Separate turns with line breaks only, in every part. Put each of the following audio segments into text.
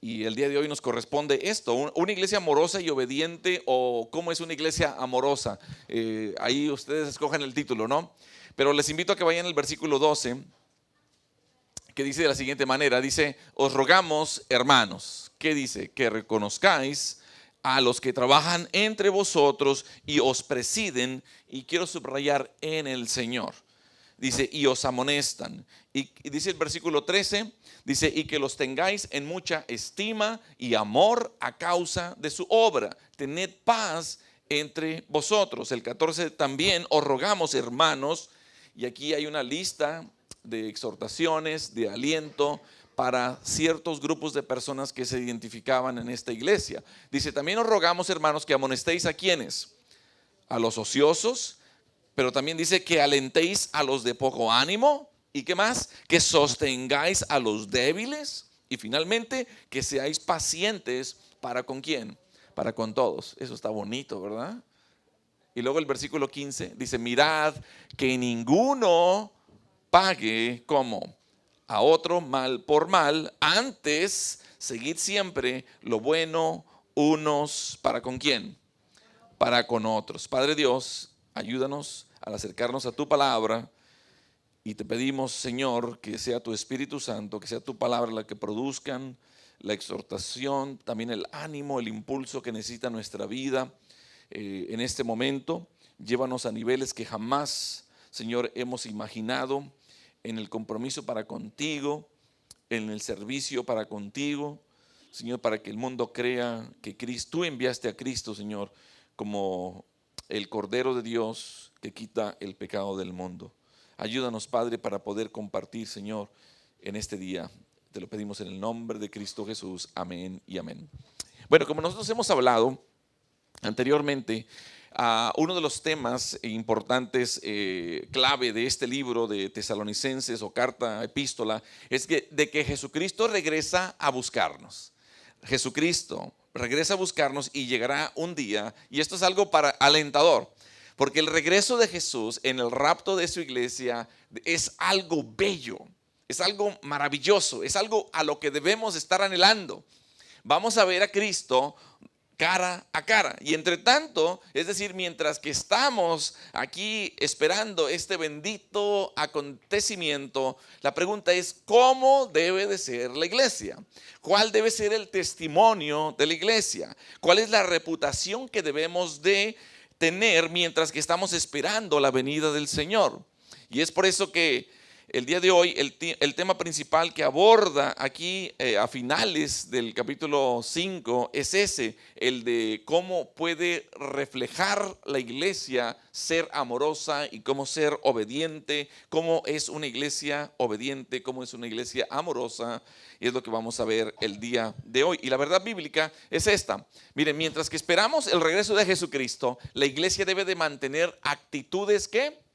Y el día de hoy nos corresponde esto, una iglesia amorosa y obediente, o cómo es una iglesia amorosa. Ahí ustedes escogen el título, ¿no? Pero les invito a que vayan al versículo 12, que dice de la siguiente manera, dice, os rogamos, hermanos, ¿qué dice? Que reconozcáis a los que trabajan entre vosotros y os presiden, y quiero subrayar, en el Señor. Dice, y os amonestan. Y dice el versículo 13, dice, y que los tengáis en mucha estima y amor a causa de su obra. Tened paz entre vosotros. El 14 también, os rogamos, hermanos, y aquí hay una lista de exhortaciones, de aliento para ciertos grupos de personas que se identificaban en esta iglesia. Dice, también os rogamos, hermanos, que amonestéis a quienes, a los ociosos, pero también dice que alentéis a los de poco ánimo. ¿Y qué más? Que sostengáis a los débiles. Y finalmente, que seáis pacientes. ¿Para con quién? Para con todos. Eso está bonito, ¿verdad? Y luego el versículo 15 dice, mirad que ninguno pague como a otro mal por mal. Antes, seguid siempre lo bueno unos para con quién, para con otros. Padre Dios, ayúdanos al acercarnos a tu palabra, y te pedimos, Señor, que sea tu Espíritu Santo, que sea tu palabra la que produzcan la exhortación, también el ánimo, el impulso que necesita nuestra vida en este momento. Llévanos a niveles que jamás, Señor, hemos imaginado, en el compromiso para contigo, en el servicio para contigo, Señor, para que el mundo crea que tú enviaste a Cristo, Señor, como el Cordero de Dios que quita el pecado del mundo. Ayúdanos, Padre, para poder compartir, Señor, en este día. Te lo pedimos en el nombre de Cristo Jesús. Amén y amén. Bueno, como nosotros hemos hablado anteriormente, uno de los temas importantes, clave de este libro de Tesalonicenses o carta, epístola, es de que Jesucristo regresa a buscarnos. Jesucristo regresa a buscarnos y llegará un día, y esto es algo alentador, porque el regreso de Jesús en el rapto de su iglesia es algo bello, es algo maravilloso, es algo a lo que debemos estar anhelando. Vamos a ver a Cristo cara a cara. Y entre tanto, es decir, mientras que estamos aquí esperando este bendito acontecimiento, la pregunta es, ¿cómo debe de ser la iglesia? ¿Cuál debe ser el testimonio de la iglesia? ¿Cuál es la reputación que debemos de tener mientras que estamos esperando la venida del Señor? Y es por eso que el día de hoy el tema principal que aborda aquí a finales del capítulo 5 es ese, el de cómo puede reflejar la iglesia ser amorosa y cómo ser obediente, cómo es una iglesia obediente, cómo es una iglesia amorosa, y es lo que vamos a ver el día de hoy. Y la verdad bíblica es esta. Miren, mientras que esperamos el regreso de Jesucristo, la iglesia debe de mantener actitudes que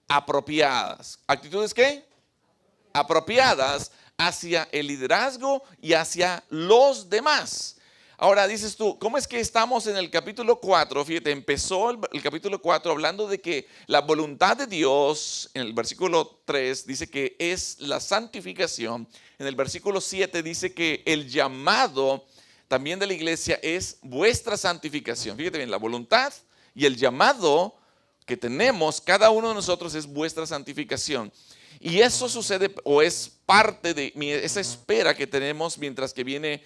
apropiadas. ¿Actitudes qué? Apropiadas hacia el liderazgo y hacia los demás. Ahora dices tú, ¿cómo es que estamos en el capítulo 4? Fíjate, empezó el capítulo 4 hablando de que la voluntad de Dios, en el versículo 3 dice que es la santificación. En el versículo 7 dice que el llamado también de la iglesia es vuestra santificación. Fíjate bien, la voluntad y el llamado que tenemos cada uno de nosotros es vuestra santificación. Y eso sucede o es parte de esa espera que tenemos mientras que viene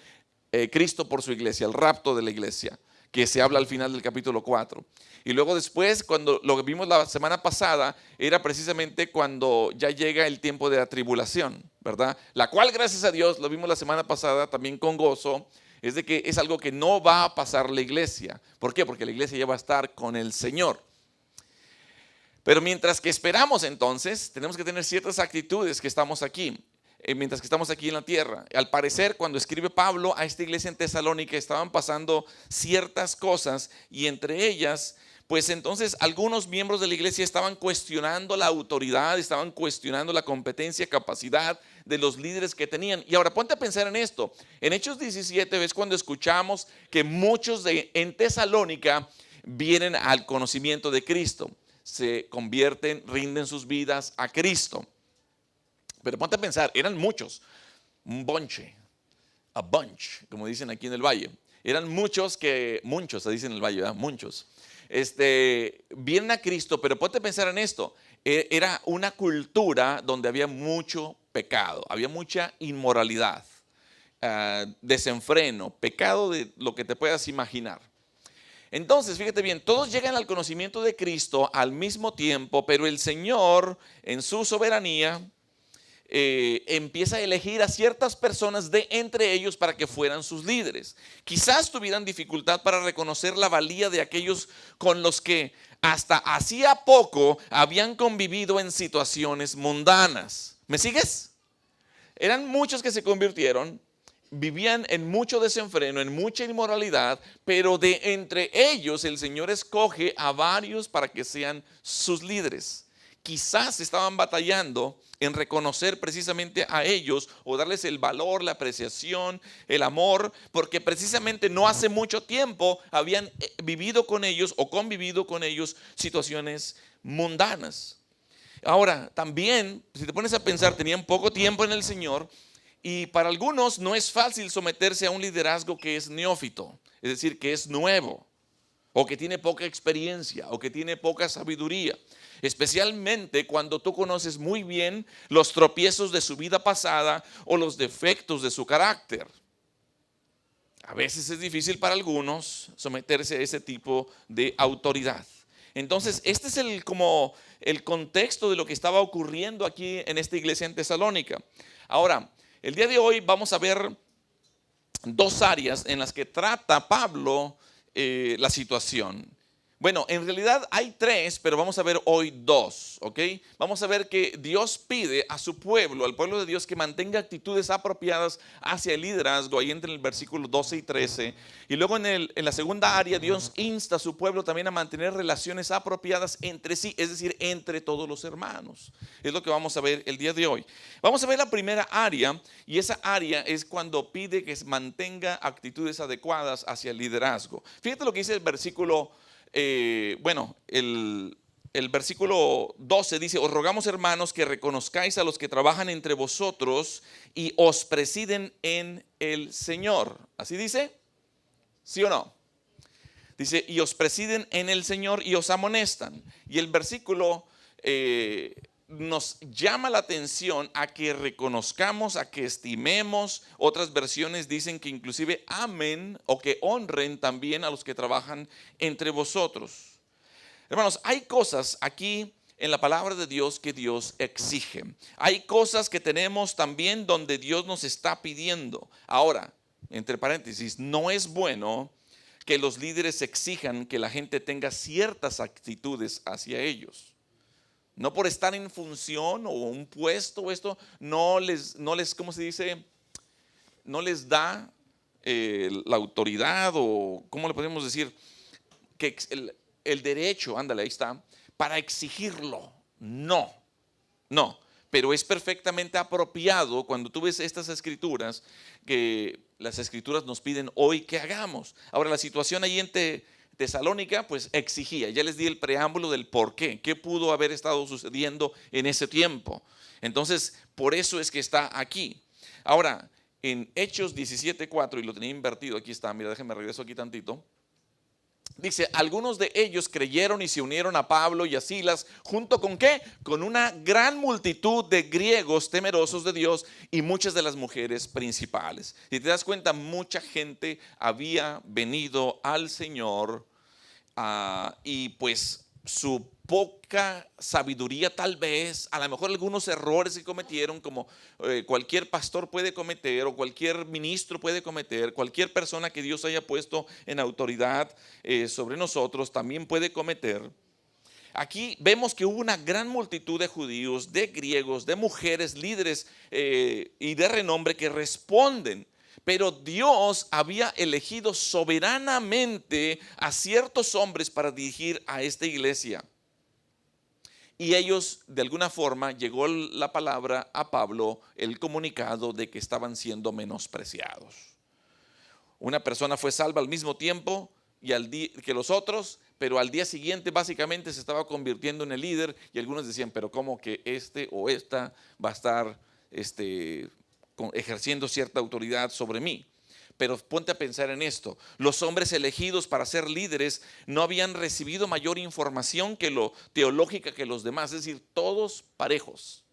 Cristo por su iglesia, el rapto de la iglesia, que se habla al final del capítulo 4. Y luego después, cuando lo que vimos la semana pasada, era precisamente cuando ya llega el tiempo de la tribulación, ¿verdad? La cual, gracias a Dios, lo vimos la semana pasada también con gozo, es de que es algo que no va a pasar la iglesia. ¿Por qué? Porque la iglesia ya va a estar con el Señor. Pero mientras que esperamos entonces, tenemos que tener ciertas actitudes que estamos aquí, mientras que estamos aquí en la tierra. Al parecer, cuando escribe Pablo a esta iglesia en Tesalónica, estaban pasando ciertas cosas y entre ellas, pues entonces algunos miembros de la iglesia estaban cuestionando la autoridad, estaban cuestionando la competencia, capacidad de los líderes que tenían. Y ahora ponte a pensar en esto. En Hechos 17 ves cuando escuchamos que muchos en Tesalónica vienen al conocimiento de Cristo. Se convierten, rinden sus vidas a Cristo. Pero ponte a pensar, eran muchos, un bonche. a bunch, como dicen aquí en el valle. Eran muchos se dice en el valle, ¿verdad? Muchos. Vienen a Cristo, pero ponte a pensar en esto. Era una cultura donde había mucho pecado, había mucha inmoralidad, desenfreno, pecado de lo que te puedas imaginar. Entonces, fíjate bien, todos llegan al conocimiento de Cristo al mismo tiempo, pero el Señor, en su soberanía, empieza a elegir a ciertas personas de entre ellos para que fueran sus líderes. Quizás tuvieran dificultad para reconocer la valía de aquellos con los que hasta hacía poco habían convivido en situaciones mundanas. ¿Me sigues? Eran muchos que se convirtieron, vivían en mucho desenfreno, en mucha inmoralidad, pero de entre ellos el Señor escoge a varios para que sean sus líderes. Quizás estaban batallando en reconocer precisamente a ellos o darles el valor, la apreciación, el amor, porque precisamente no hace mucho tiempo habían vivido con ellos o convivido con ellos situaciones mundanas. Ahora, también, si te pones a pensar, tenían poco tiempo en el Señor y para algunos no es fácil someterse a un liderazgo que es neófito, es decir, que es nuevo, o que tiene poca experiencia, o que tiene poca sabiduría. Especialmente cuando tú conoces muy bien los tropiezos de su vida pasada o los defectos de su carácter. A veces es difícil para algunos someterse a ese tipo de autoridad. Entonces, este es como el contexto de lo que estaba ocurriendo aquí en esta iglesia en Tesalónica. Ahora, el día de hoy vamos a ver dos áreas en las que trata Pablo la situación. Bueno, en realidad hay tres, pero vamos a ver hoy dos, ¿ok? Vamos a ver que Dios pide a su pueblo, al pueblo de Dios, que mantenga actitudes apropiadas hacia el liderazgo, ahí entre el versículo 12 y 13. Y luego en la segunda área, Dios insta a su pueblo también a mantener relaciones apropiadas entre sí, es decir, entre todos los hermanos. Es lo que vamos a ver el día de hoy. Vamos a ver la primera área, y esa área es cuando pide que mantenga actitudes adecuadas hacia el liderazgo. Fíjate lo que dice el versículo el versículo 12 dice: os rogamos, hermanos, que reconozcáis a los que trabajan entre vosotros y os presiden en el Señor. ¿Así dice? ¿Sí o no? Dice: y os presiden en el Señor y os amonestan. Y el versículo nos llama la atención a que reconozcamos, a que estimemos. Otras versiones dicen que inclusive amen o que honren también a los que trabajan entre vosotros. Hermanos, hay cosas aquí en la palabra de Dios que Dios exige. Hay cosas que tenemos también donde Dios nos está pidiendo. Ahora, entre paréntesis, no es bueno que los líderes exijan que la gente tenga ciertas actitudes hacia ellos. No por estar en función o un puesto, esto no les, ¿cómo se dice? No les da la autoridad, o ¿cómo le podemos decir? Que el derecho, ándale, ahí está, para exigirlo. No, pero es perfectamente apropiado cuando tú ves estas escrituras, que las escrituras nos piden hoy que hagamos. Ahora, la situación ahí en Tesalónica pues exigía, ya les di el preámbulo del por qué pudo haber estado sucediendo en ese tiempo. Entonces, por eso es que está aquí. Ahora, en Hechos 17:4, y lo tenía invertido, aquí está, mira, déjenme regreso aquí tantito. Dice: algunos de ellos creyeron y se unieron a Pablo y a Silas, junto con ¿qué? Con una gran multitud de griegos temerosos de Dios y muchas de las mujeres principales. Si te das cuenta, mucha gente había venido al Señor y pues su poca sabiduría, tal vez, a lo mejor algunos errores que cometieron, como cualquier pastor puede cometer, o cualquier ministro puede cometer, cualquier persona que Dios haya puesto en autoridad sobre nosotros también puede cometer. Aquí vemos que hubo una gran multitud de judíos, de griegos, de mujeres, líderes y de renombre que responden. Pero Dios había elegido soberanamente a ciertos hombres para dirigir a esta iglesia. Y ellos, de alguna forma, llegó la palabra a Pablo, el comunicado de que estaban siendo menospreciados. Una persona fue salva al mismo tiempo que los otros, pero al día siguiente básicamente se estaba convirtiendo en el líder, y algunos decían: pero ¿cómo que este o esta va a estar ejerciendo cierta autoridad sobre mí. Pero ponte a pensar en esto. Los hombres elegidos para ser líderes no habían recibido mayor información que lo teológica que los demás, es decir, todos parejos.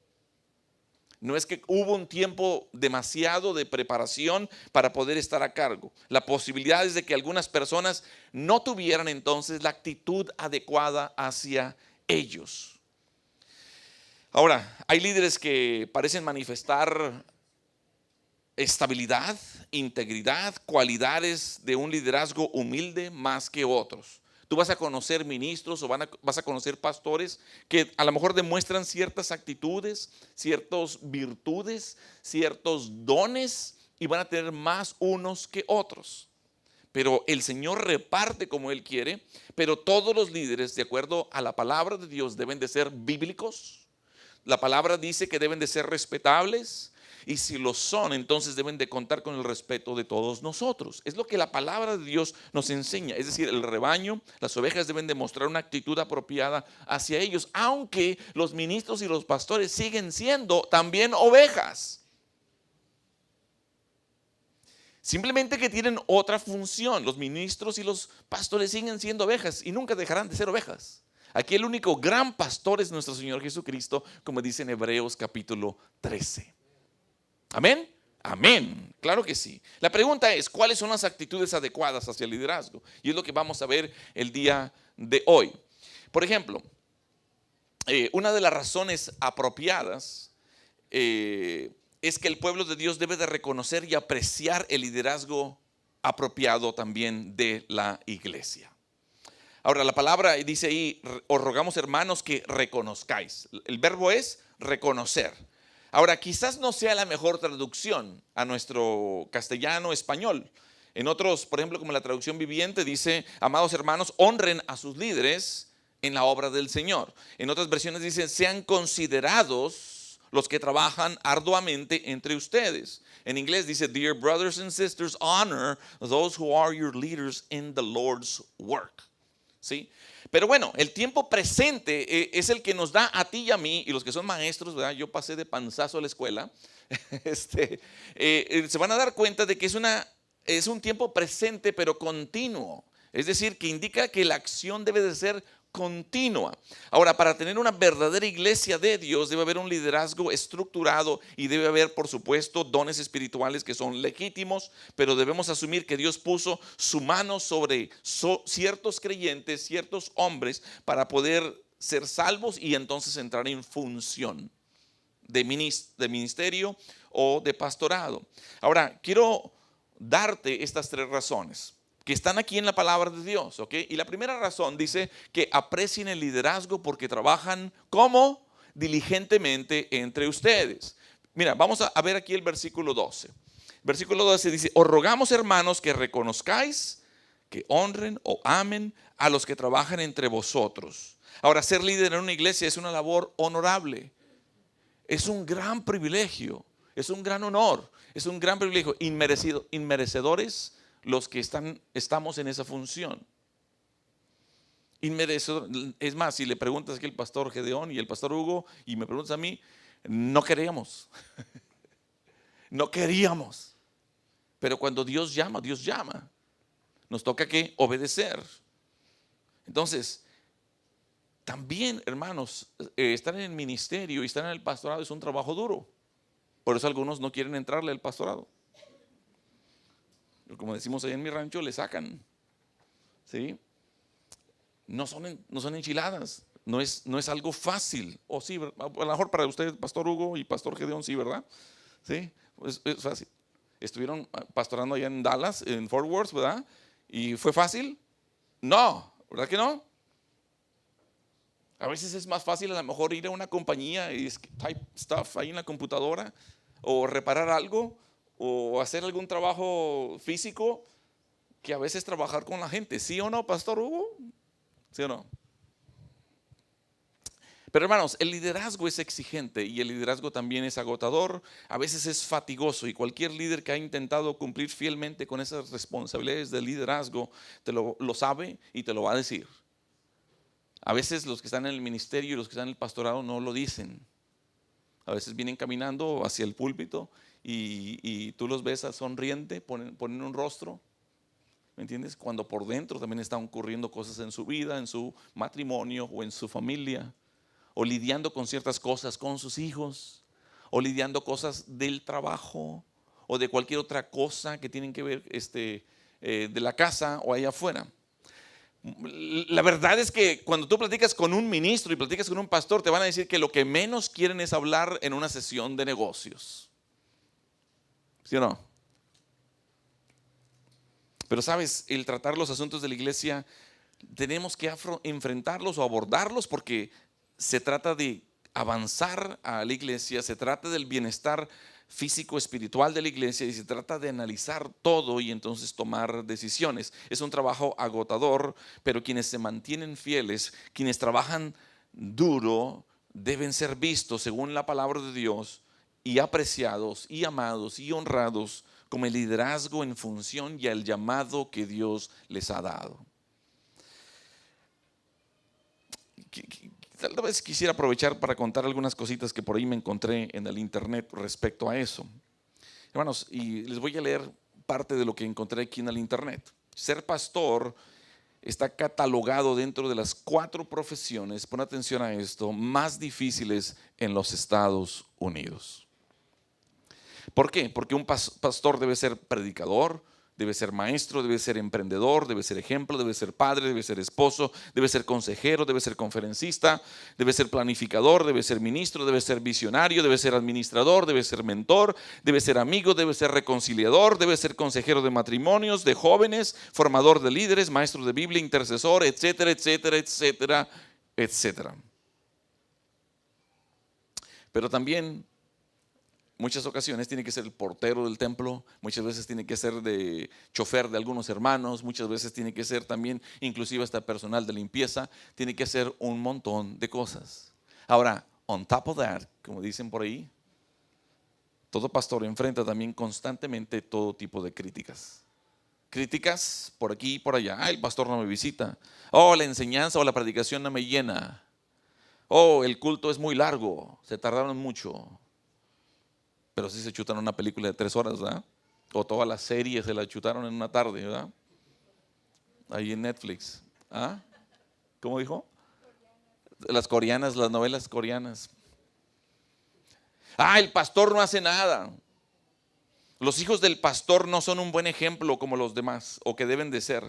No es que hubo un tiempo demasiado de preparación para poder estar a cargo. La posibilidad es de que algunas personas no tuvieran entonces la actitud adecuada hacia ellos. Ahora, hay líderes que parecen manifestar estabilidad, integridad, cualidades de un liderazgo humilde más que otros. Tú vas a conocer ministros o vas a conocer pastores que a lo mejor demuestran ciertas actitudes, ciertas virtudes, ciertos dones y van a tener más unos que otros. Pero el Señor reparte como Él quiere, pero todos los líderes, de acuerdo a la palabra de Dios, deben de ser bíblicos. La palabra dice que deben de ser respetables. Y si lo son, entonces deben de contar con el respeto de todos nosotros. Es lo que la palabra de Dios nos enseña. Es decir, el rebaño, las ovejas deben de mostrar una actitud apropiada hacia ellos, aunque los ministros y los pastores siguen siendo también ovejas. Simplemente que tienen otra función. Los ministros y los pastores siguen siendo ovejas y nunca dejarán de ser ovejas. Aquí el único gran pastor es nuestro Señor Jesucristo, como dice en Hebreos capítulo 13. Amén, amén, claro que sí. La pregunta es, ¿cuáles son las actitudes adecuadas hacia el liderazgo? Y es lo que vamos a ver el día de hoy. Por ejemplo, una de las razones apropiadas es que el pueblo de Dios debe de reconocer y apreciar el liderazgo apropiado también de la iglesia. Ahora, la palabra dice ahí, os rogamos hermanos que reconozcáis. El verbo es reconocer. Ahora, quizás no sea la mejor traducción a nuestro castellano español. En otros, por ejemplo, como la traducción viviente, dice, amados hermanos, honren a sus líderes en la obra del Señor. En otras versiones dice, sean considerados los que trabajan arduamente entre ustedes. En inglés dice, dear brothers and sisters, honor those who are your leaders in the Lord's work. ¿Sí? Pero bueno, el tiempo presente es el que nos da a ti y a mí, y los que son maestros, ¿verdad? Yo pasé de panzazo a la escuela, se van a dar cuenta de que es un tiempo presente pero continuo. Es decir, que indica que la acción debe de ser continua. Ahora, para tener una verdadera iglesia de Dios debe haber un liderazgo estructurado y debe haber, por supuesto, dones espirituales que son legítimos, pero debemos asumir que Dios puso su mano sobre ciertos creyentes, ciertos hombres, para poder ser salvos y entonces entrar en función de ministerio o de pastorado. Ahora, quiero darte estas tres razones que están aquí en la palabra de Dios, ¿ok? Y la primera razón dice que aprecien el liderazgo porque trabajan como diligentemente entre ustedes. Mira, vamos a ver aquí el versículo 12. Versículo 12 dice, os rogamos hermanos que reconozcáis, que honren o amen a los que trabajan entre vosotros. Ahora, ser líder en una iglesia es una labor honorable. Es un gran privilegio, es un gran honor, es un gran privilegio, inmerecedores los que estamos en esa función. Inmerecedor. Es más, si le preguntas aquí al pastor Gedeón y el pastor Hugo y me preguntas a mí, no queríamos. No queríamos. Pero cuando Dios llama, Dios llama. Nos toca que obedecer. Entonces, también, hermanos, estar en el ministerio y estar en el pastorado es un trabajo duro. Por eso algunos no quieren entrarle al pastorado. Como decimos ahí en mi rancho, le sacan. ¿Sí? No son enchiladas. No es algo fácil. O sí, a lo mejor para usted, pastor Hugo y pastor Gedeón, sí, ¿verdad? Sí, es fácil. Estuvieron pastorando allá en Dallas, en Fort Worth, ¿verdad? ¿Y fue fácil? No, ¿verdad que no? A veces es más fácil a lo mejor ir a una compañía y type stuff ahí en la computadora o reparar algo o hacer algún trabajo físico que a veces trabajar con la gente. ¿Sí o no, pastor Hugo? ¿Sí o no? Pero hermanos, el liderazgo es exigente y el liderazgo también es agotador, a veces es fatigoso y cualquier líder que ha intentado cumplir fielmente con esas responsabilidades de liderazgo te lo sabe y te lo va a decir. A veces los que están en el ministerio y los que están en el pastorado no lo dicen. A veces vienen caminando hacia el púlpito y tú los ves a sonriente, ponen un rostro, ¿me entiendes? Cuando por dentro también están ocurriendo cosas en su vida, en su matrimonio o en su familia, o lidiando con ciertas cosas con sus hijos, o lidiando cosas del trabajo o de cualquier otra cosa que tienen que ver de la casa o allá afuera. La verdad es que cuando tú platicas con un ministro y platicas con un pastor, te van a decir que lo que menos quieren es hablar en una sesión de negocios. ¿Sí o no? Pero sabes, el tratar los asuntos de la iglesia, tenemos que enfrentarlos o abordarlos porque se trata de avanzar a la iglesia, se trata del bienestar físico, espiritual de la iglesia y se trata de analizar todo y entonces tomar decisiones. Es un trabajo agotador, pero quienes se mantienen fieles, quienes trabajan duro, deben ser vistos según la palabra de Dios y apreciados y amados y honrados como el liderazgo en función y al llamado que Dios les ha dado. Tal vez quisiera aprovechar para contar algunas cositas que por ahí me encontré en el internet respecto a eso. Hermanos, y les voy a leer parte de lo que encontré aquí en el internet. Ser pastor está catalogado dentro de las 4 profesiones, pon atención a esto, más difíciles en los Estados Unidos. ¿Por qué? Porque un pastor debe ser predicador, debe ser maestro, debe ser emprendedor, debe ser ejemplo, debe ser padre, debe ser esposo, debe ser consejero, debe ser conferencista, debe ser planificador, debe ser ministro, debe ser visionario, debe ser administrador, debe ser mentor, debe ser amigo, debe ser reconciliador, debe ser consejero de matrimonios, de jóvenes, formador de líderes, maestro de Biblia, intercesor, etcétera, etcétera, etcétera, etcétera. Pero también muchas ocasiones tiene que ser el portero del templo, muchas veces tiene que ser de chofer de algunos hermanos, muchas veces tiene que ser también inclusive hasta personal de limpieza, tiene que hacer un montón de cosas. Ahora, on top of that, como dicen por ahí, todo pastor enfrenta también constantemente todo tipo de críticas. Críticas por aquí y por allá. El pastor no me visita. La enseñanza o la predicación no me llena. El culto es muy largo, se tardaron mucho. Pero sí se chutan una película de 3 horas, ¿verdad? O toda la serie se la chutaron en una tarde, ¿verdad? Ahí en Netflix. ¿Ah? ¿Cómo dijo? Las coreanas, las novelas coreanas. El pastor no hace nada. Los hijos del pastor no son un buen ejemplo como los demás, o que deben de ser.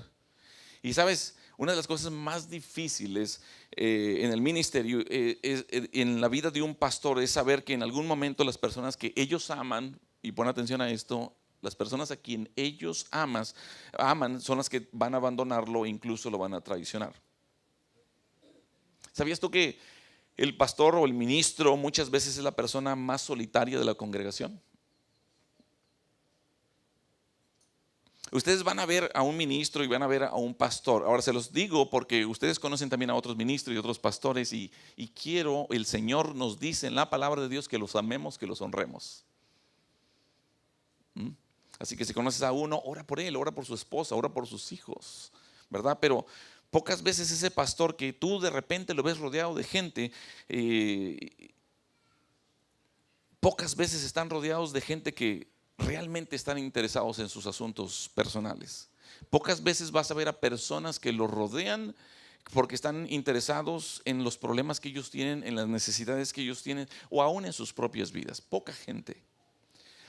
Y sabes, una de las cosas más difíciles en el ministerio, en la vida de un pastor, es saber que en algún momento las personas que ellos aman, y pon atención a esto, las personas a quien ellos aman son las que van a abandonarlo e incluso lo van a traicionar. ¿Sabías tú que el pastor o el ministro muchas veces es la persona más solitaria de la congregación? Ustedes van a ver a un ministro y van a ver a un pastor. Ahora se los digo porque ustedes conocen también a otros ministros y otros pastores y el Señor nos dice en la palabra de Dios que los amemos, que los honremos. Así que si conoces a uno, ora por él, ora por su esposa, ora por sus hijos, ¿verdad? Pero pocas veces ese pastor que tú de repente lo ves rodeado de gente, pocas veces están rodeados de gente que realmente están interesados en sus asuntos personales. Pocas veces vas a ver a personas que los rodean porque están interesados en los problemas que ellos tienen, en las necesidades que ellos tienen o aún en sus propias vidas. Poca gente.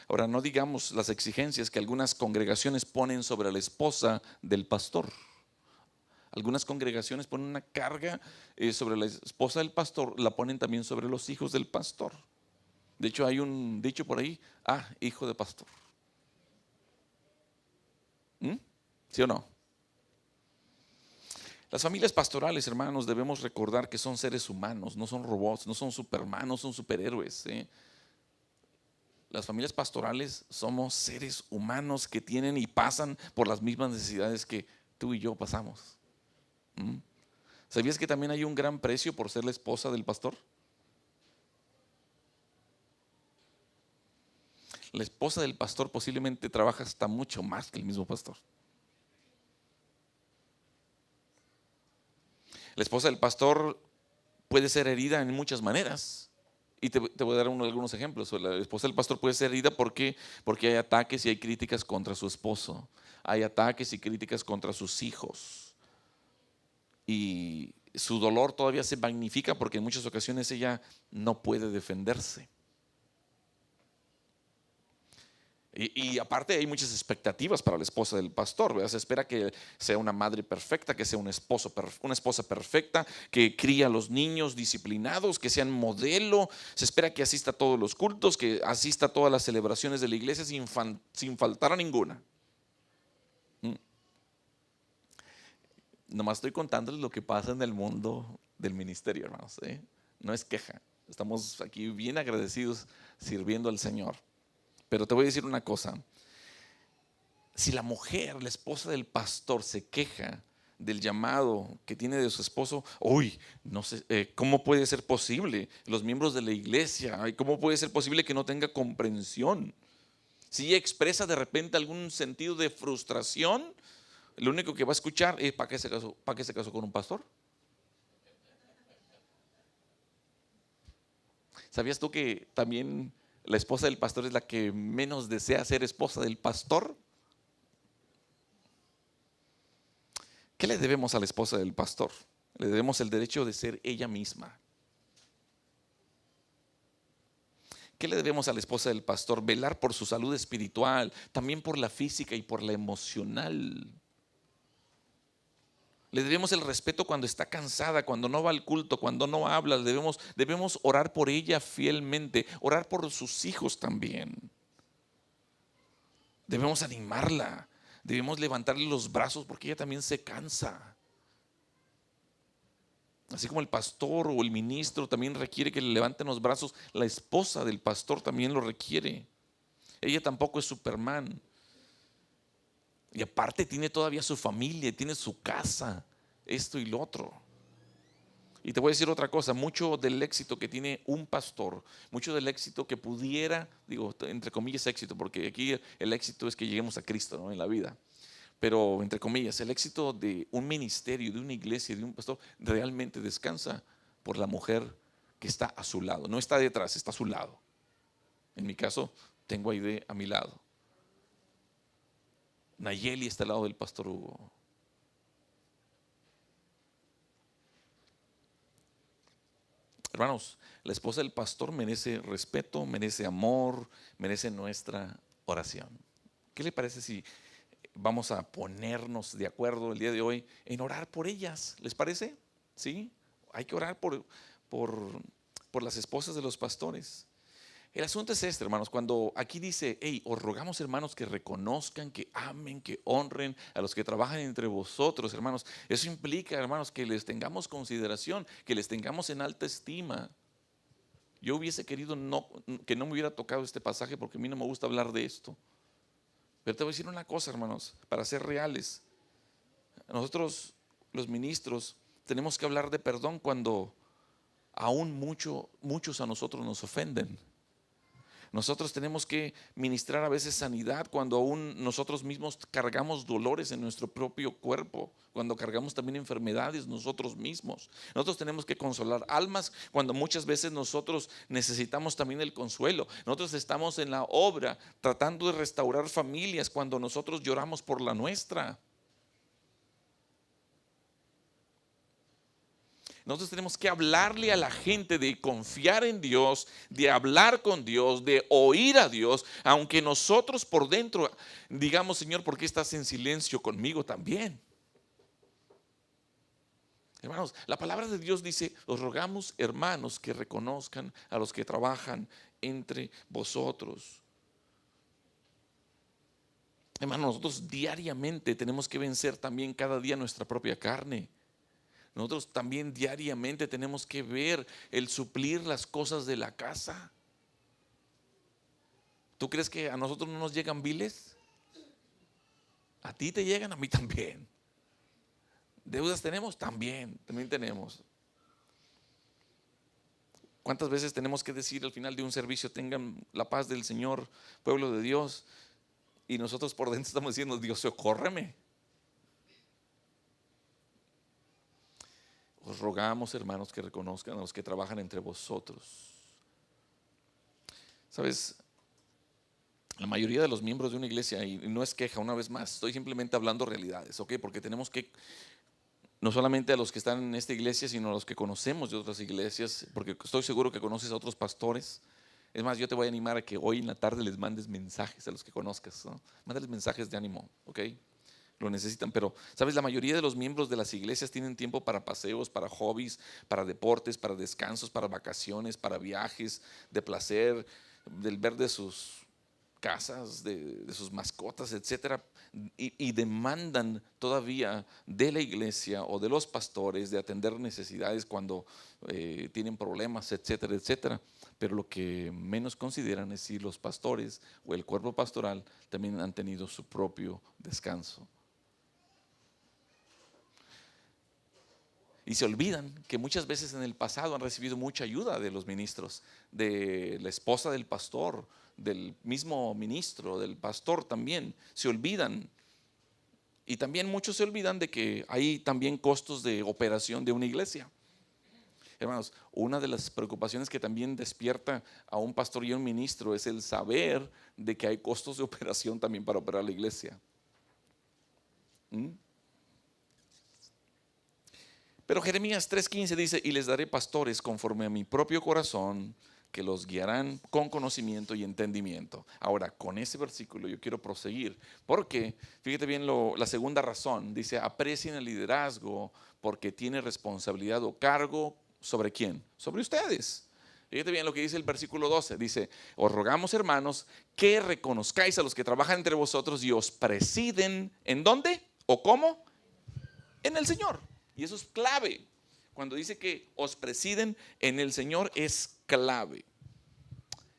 Ahora, no digamos las exigencias que algunas congregaciones ponen sobre la esposa del pastor. Algunas congregaciones ponen una carga sobre la esposa del pastor, la ponen también sobre los hijos del pastor. De hecho, hay un dicho por ahí, hijo de pastor. ¿Sí o no? Las familias pastorales, hermanos, debemos recordar que son seres humanos, no son robots, no son Superman, no son superhéroes. Las familias pastorales somos seres humanos que tienen y pasan por las mismas necesidades que tú y yo pasamos. ¿Sabías que también hay un gran precio por ser la esposa del pastor? La esposa del pastor posiblemente trabaja hasta mucho más que el mismo pastor. La esposa del pastor puede ser herida en muchas maneras Y te voy a dar algunos ejemplos. La esposa del pastor puede ser herida porque hay ataques y hay críticas contra su esposo. Hay ataques y críticas contra sus hijos. Y su dolor todavía se magnifica porque en muchas ocasiones ella no puede defenderse. Y aparte hay muchas expectativas para la esposa del pastor, ¿verdad? Se espera que sea una madre perfecta, que sea una esposa perfecta, que cría a los niños disciplinados, que sean modelo. Se espera que asista a todos los cultos, que asista a todas las celebraciones de la iglesia sin faltar a ninguna. Nomás estoy contándoles lo que pasa en el mundo del ministerio, hermanos, ¿eh? No es queja. Estamos aquí bien agradecidos sirviendo al Señor. Pero te voy a decir una cosa. Si la mujer, la esposa del pastor, se queja del llamado que tiene de su esposo, uy, no sé, ¿cómo puede ser posible? Los miembros de la iglesia, ¿cómo puede ser posible que no tenga comprensión? Si ella expresa de repente algún sentido de frustración, lo único que va a escuchar es ¿para qué se casó con un pastor? ¿Sabías tú que también la esposa del pastor es la que menos desea ser esposa del pastor? ¿Qué le debemos a la esposa del pastor? Le debemos el derecho de ser ella misma. ¿Qué le debemos a la esposa del pastor? Velar por su salud espiritual, también por la física y por la emocional. Le debemos el respeto cuando está cansada, cuando no va al culto, cuando no habla. Debemos orar por ella fielmente, orar por sus hijos también. Debemos animarla, debemos levantarle los brazos porque ella también se cansa. Así como el pastor o el ministro también requiere que le levanten los brazos, la esposa del pastor también lo requiere. Ella tampoco es Superman. Y aparte tiene todavía su familia, tiene su casa, esto y lo otro. Y te voy a decir otra cosa, mucho del éxito que tiene un pastor, mucho del éxito que pudiera, digo, entre comillas éxito, porque aquí el éxito es que lleguemos a Cristo, ¿no? En la vida. Pero entre comillas, el éxito de un ministerio, de una iglesia, de un pastor, realmente descansa por la mujer que está a su lado. No está detrás, está a su lado. En mi caso, tengo a Aide a mi lado. Nayeli está al lado del pastor Hugo. Hermanos, la esposa del pastor merece respeto, merece amor, merece nuestra oración. ¿Qué le parece si vamos a ponernos de acuerdo el día de hoy en orar por ellas? ¿Les parece? ¿Sí? Hay que orar por las esposas de los pastores. El asunto es este, hermanos, cuando aquí dice, hey, os rogamos, hermanos, que reconozcan, que amen, que honren a los que trabajan entre vosotros, hermanos. Eso implica, hermanos, que les tengamos consideración, que les tengamos en alta estima. Yo hubiese querido que no me hubiera tocado este pasaje porque a mí no me gusta hablar de esto. Pero te voy a decir una cosa, hermanos, para ser reales. Nosotros, los ministros, tenemos que hablar de perdón cuando aún muchos a nosotros nos ofenden. Nosotros tenemos que ministrar a veces sanidad cuando aún nosotros mismos cargamos dolores en nuestro propio cuerpo, cuando cargamos también enfermedades nosotros mismos. Nosotros tenemos que consolar almas cuando muchas veces nosotros necesitamos también el consuelo. Nosotros estamos en la obra tratando de restaurar familias cuando nosotros lloramos por la nuestra. Nosotros tenemos que hablarle a la gente de confiar en Dios, de hablar con Dios, de oír a Dios, aunque nosotros por dentro digamos, Señor, ¿por qué estás en silencio conmigo también? Hermanos, la palabra de Dios dice, os rogamos, hermanos, que reconozcan a los que trabajan entre vosotros. Hermanos, nosotros diariamente tenemos que vencer también cada día nuestra propia carne. Nosotros también diariamente tenemos que ver el suplir las cosas de la casa. ¿Tú crees que a nosotros no nos llegan biles? A ti te llegan, a mí también. ¿Deudas tenemos? También tenemos. ¿Cuántas veces tenemos que decir al final de un servicio, tengan la paz del Señor, pueblo de Dios? Y nosotros por dentro estamos diciendo, Dios, socórreme. Os rogamos, hermanos, que reconozcan a los que trabajan entre vosotros. Sabes, la mayoría de los miembros de una iglesia, y no es queja una vez más, estoy simplemente hablando realidades, ¿ok? Porque tenemos que, no solamente a los que están en esta iglesia, sino a los que conocemos de otras iglesias, porque estoy seguro que conoces a otros pastores. Es más, yo te voy a animar a que hoy en la tarde les mandes mensajes a los que conozcas, ¿no? Mándales mensajes de ánimo, ¿ok? Lo necesitan, pero sabes, la mayoría de los miembros de las iglesias tienen tiempo para paseos, para hobbies, para deportes, para descansos, para vacaciones, para viajes de placer, del ver de sus casas, de sus mascotas, etcétera, y demandan todavía de la iglesia o de los pastores de atender necesidades cuando tienen problemas, etcétera, etcétera. Pero lo que menos consideran es si los pastores o el cuerpo pastoral también han tenido su propio descanso. Y se olvidan que muchas veces en el pasado han recibido mucha ayuda de los ministros, de la esposa del pastor, del mismo ministro, del pastor también. Se olvidan. Y también muchos se olvidan de que hay también costos de operación de una iglesia. Hermanos, una de las preocupaciones que también despierta a un pastor y a un ministro es el saber de que hay costos de operación también para operar la iglesia. Pero Jeremías 3:15 dice, y les daré pastores conforme a mi propio corazón, que los guiarán con conocimiento y entendimiento. Ahora, con ese versículo yo quiero proseguir, porque fíjate bien la segunda razón, dice, aprecien el liderazgo porque tiene responsabilidad o cargo, ¿sobre quién? Sobre ustedes. Fíjate bien lo que dice el versículo 12, dice, os rogamos hermanos que reconozcáis a los que trabajan entre vosotros y os presiden, ¿en dónde? ¿O cómo? En el Señor. Y eso es clave. Cuando dice que os presiden en el Señor es clave.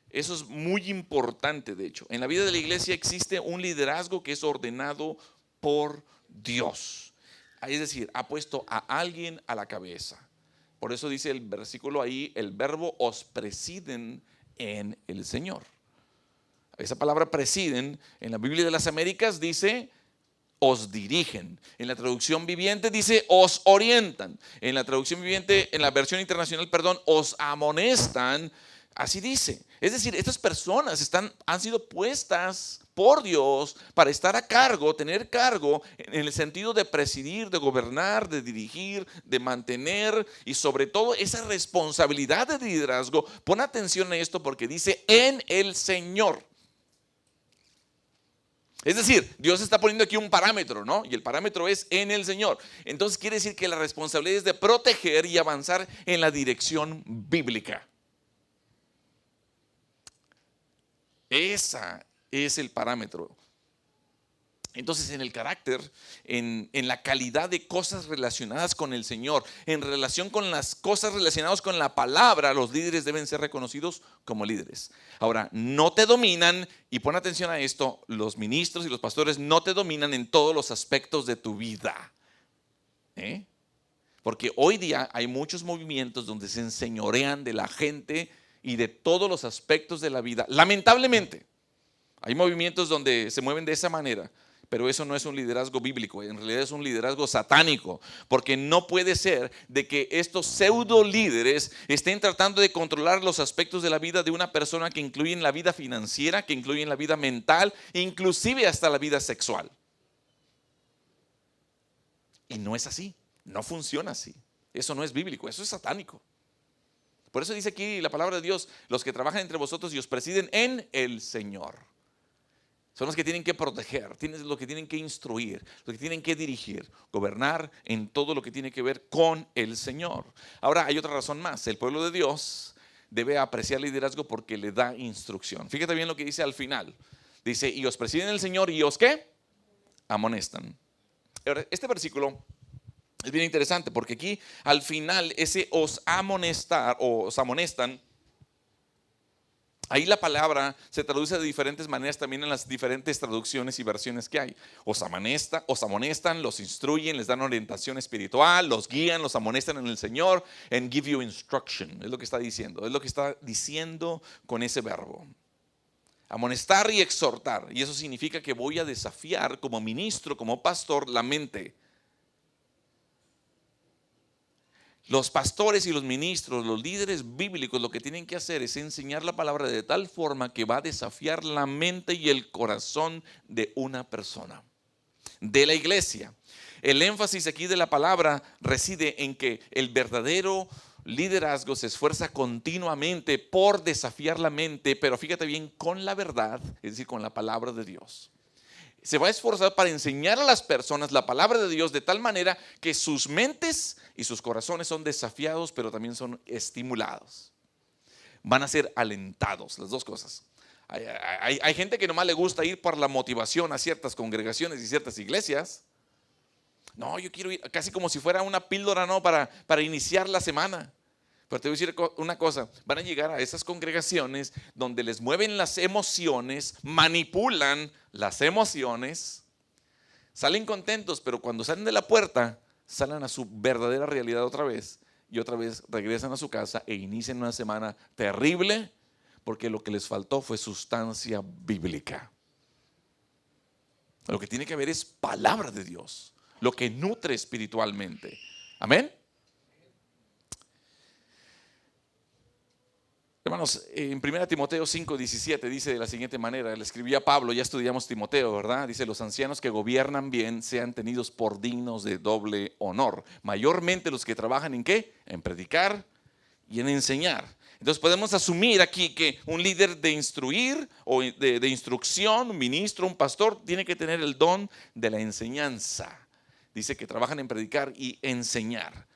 Eso es muy importante, de hecho. En la vida de la iglesia existe un liderazgo que es ordenado por Dios. Es decir, ha puesto a alguien a la cabeza. Por eso dice el versículo ahí, el verbo os presiden en el Señor. Esa palabra presiden en la Biblia de las Américas dice os dirigen. En la traducción viviente dice os orientan. En la traducción viviente, en la versión internacional, perdón, os amonestan. Así dice. Es decir, estas personas han sido puestas por Dios para estar a cargo, tener cargo en el sentido de presidir, de gobernar, de dirigir, de mantener y sobre todo esa responsabilidad de liderazgo. Pon atención a esto porque dice en el Señor. Es decir, Dios está poniendo aquí un parámetro, ¿no? Y el parámetro es en el Señor. Entonces quiere decir que la responsabilidad es de proteger y avanzar en la dirección bíblica. Ese es el parámetro. Entonces en el carácter, en la calidad de cosas relacionadas con el Señor, en relación con las cosas relacionadas con la palabra, los líderes deben ser reconocidos como líderes. Ahora, no te dominan, y pon atención a esto, los ministros y los pastores no te dominan en todos los aspectos de tu vida. Porque hoy día hay muchos movimientos donde se enseñorean de la gente y de todos los aspectos de la vida. Lamentablemente, hay movimientos donde se mueven de esa manera. Pero eso no es un liderazgo bíblico, en realidad es un liderazgo satánico, porque no puede ser de que estos pseudo líderes estén tratando de controlar los aspectos de la vida de una persona que incluyen la vida financiera, que incluyen la vida mental, inclusive hasta la vida sexual. Y no es así, no funciona así. Eso no es bíblico, eso es satánico. Por eso dice aquí la palabra de Dios, los que trabajan entre vosotros y os presiden en el Señor. Son los que tienen que proteger, los que tienen que instruir, los que tienen que dirigir, gobernar en todo lo que tiene que ver con el Señor. Ahora hay otra razón más, el pueblo de Dios debe apreciar el liderazgo porque le da instrucción. Fíjate bien lo que dice al final. Dice, y os presiden el Señor y os ¿qué? Amonestan. Ahora, este versículo es bien interesante porque aquí al final ese os amonestar o os amonestan, ahí la palabra se traduce de diferentes maneras también en las diferentes traducciones y versiones que hay. Os amonestan, los instruyen, les dan orientación espiritual, los guían, los amonestan en el Señor, and give you instruction. Es lo que está diciendo, es lo que está diciendo con ese verbo. Amonestar y exhortar. Y eso significa que voy a desafiar como ministro, como pastor, la mente. Los pastores y los ministros, los líderes bíblicos, lo que tienen que hacer es enseñar la palabra de tal forma que va a desafiar la mente y el corazón de una persona, de la iglesia. El énfasis aquí de la palabra reside en que el verdadero liderazgo se esfuerza continuamente por desafiar la mente, pero fíjate bien, con la verdad, es decir, con la palabra de Dios. Se va a esforzar para enseñar a las personas la palabra de Dios de tal manera que sus mentes y sus corazones son desafiados, pero también son estimulados. Van a ser alentados, las dos cosas. Hay gente que nomás le gusta ir por la motivación a ciertas congregaciones y ciertas iglesias. No, yo quiero ir casi como si fuera una píldora, ¿no? Para iniciar la semana. Pero te voy a decir una cosa, van a llegar a esas congregaciones donde les mueven las emociones, manipulan las emociones, salen contentos, pero cuando salen de la puerta, salen a su verdadera realidad otra vez y otra vez regresan a su casa e inician una semana terrible porque lo que les faltó fue sustancia bíblica. Lo que tiene que haber es palabra de Dios, lo que nutre espiritualmente. Amén. Hermanos, en 1 Timoteo 5:17 dice de la siguiente manera, le escribía Pablo, ya estudiamos Timoteo, ¿verdad? Dice, los ancianos que gobiernan bien sean tenidos por dignos de doble honor, mayormente los que trabajan ¿en qué? En predicar y en enseñar. Entonces podemos asumir aquí que un líder de instruir o de instrucción, un ministro, un pastor, tiene que tener el don de la enseñanza. Dice que trabajan en predicar y enseñar.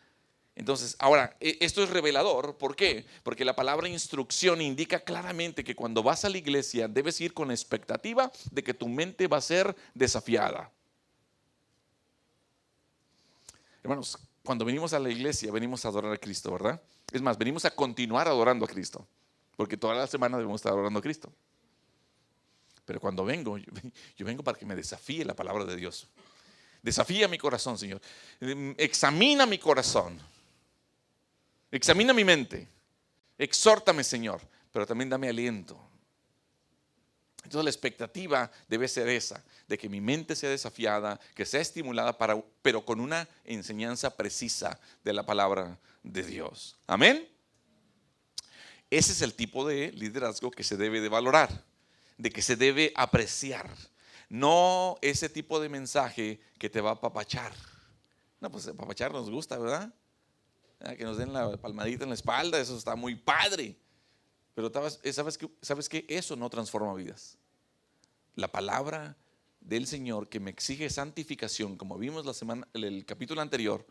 Entonces, ahora, esto es revelador. ¿Por qué? Porque la palabra instrucción indica claramente que cuando vas a la iglesia debes ir con la expectativa de que tu mente va a ser desafiada. Hermanos, cuando venimos a la iglesia venimos a adorar a Cristo, ¿verdad? Es más, venimos a continuar adorando a Cristo, porque toda la semana debemos estar adorando a Cristo. Pero cuando vengo, yo vengo para que me desafíe la palabra de Dios. Desafía mi corazón, Señor. Examina mi corazón. Examina mi mente, exhórtame, Señor, pero también dame aliento. Entonces la expectativa debe ser esa, de que mi mente sea desafiada, que sea estimulada, pero con una enseñanza precisa de la palabra de Dios. Amén. Ese es el tipo de liderazgo que se debe de valorar, de que se debe apreciar. No ese tipo de mensaje que te va a apapachar. No, pues apapachar nos gusta, ¿verdad? Que nos den la palmadita en la espalda, eso está muy padre. Pero ¿sabes qué? Eso no transforma vidas. La palabra del Señor que me exige santificación, como vimos el capítulo anterior,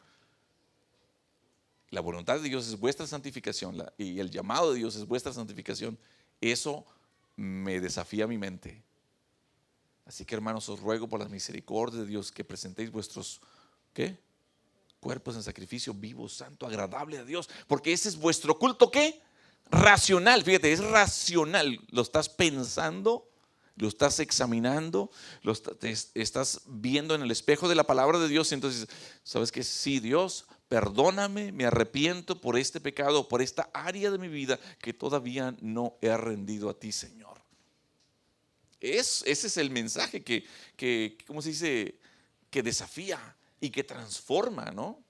la voluntad de Dios es vuestra santificación y el llamado de Dios es vuestra santificación. Eso me desafía mi mente. Así que, hermanos, os ruego por la misericordia de Dios que presentéis vuestros, ¿qué? Cuerpos en sacrificio vivo, santo, agradable a Dios, porque ese es vuestro culto, ¿qué? Racional, fíjate, es racional. Lo estás pensando, lo estás examinando, estás viendo en el espejo de la palabra de Dios. Entonces, ¿sabes qué? Sí, Dios, perdóname, me arrepiento por este pecado, por esta área de mi vida que todavía no he rendido a ti, Señor. Ese es el mensaje que ¿cómo se dice? Que desafía y que transforma, ¿no?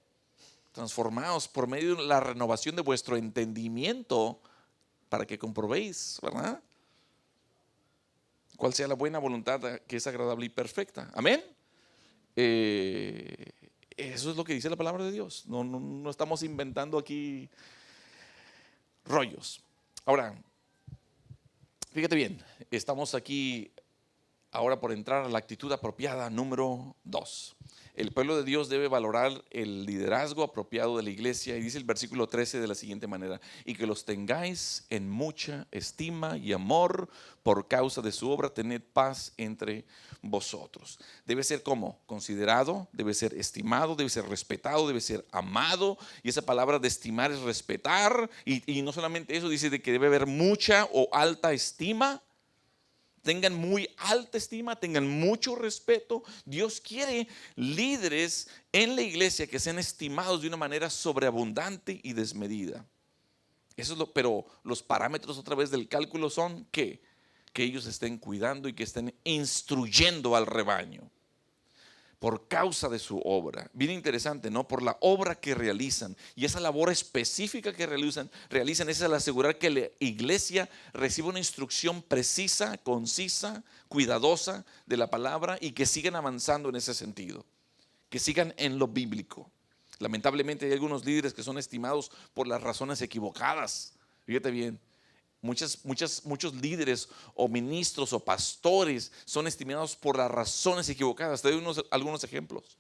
Transformados por medio de la renovación de vuestro entendimiento para que comprobéis, ¿verdad? Cuál sea la buena voluntad que es agradable y perfecta. Amén. Eso es lo que dice la palabra de Dios. No estamos inventando aquí rollos. Ahora, fíjate bien, estamos aquí ahora por entrar a la actitud apropiada número 2. El pueblo de Dios debe valorar el liderazgo apropiado de la iglesia, y dice el versículo 13 de la siguiente manera: y que los tengáis en mucha estima y amor por causa de su obra, tened paz entre vosotros. Debe ser como considerado, debe ser estimado, debe ser respetado, debe ser amado, y esa palabra de estimar es respetar, y no solamente eso, dice de que debe haber mucha o alta estima. Tengan muy alta estima, tengan mucho respeto. Dios quiere líderes en la iglesia que sean estimados de una manera sobreabundante y desmedida. Eso es pero los parámetros otra vez del cálculo son que ellos estén cuidando y que estén instruyendo al rebaño. por causa de su obra. Bien interesante, ¿no? Por la obra que realizan. Y esa labor específica que realizan es el asegurar que la iglesia reciba una instrucción precisa, concisa, cuidadosa de la palabra y que sigan avanzando en ese sentido. Que sigan en lo bíblico. Lamentablemente hay algunos líderes que son estimados por las razones equivocadas. Fíjate bien. Muchos líderes o ministros o pastores son estimados por las razones equivocadas. Te doy algunos ejemplos.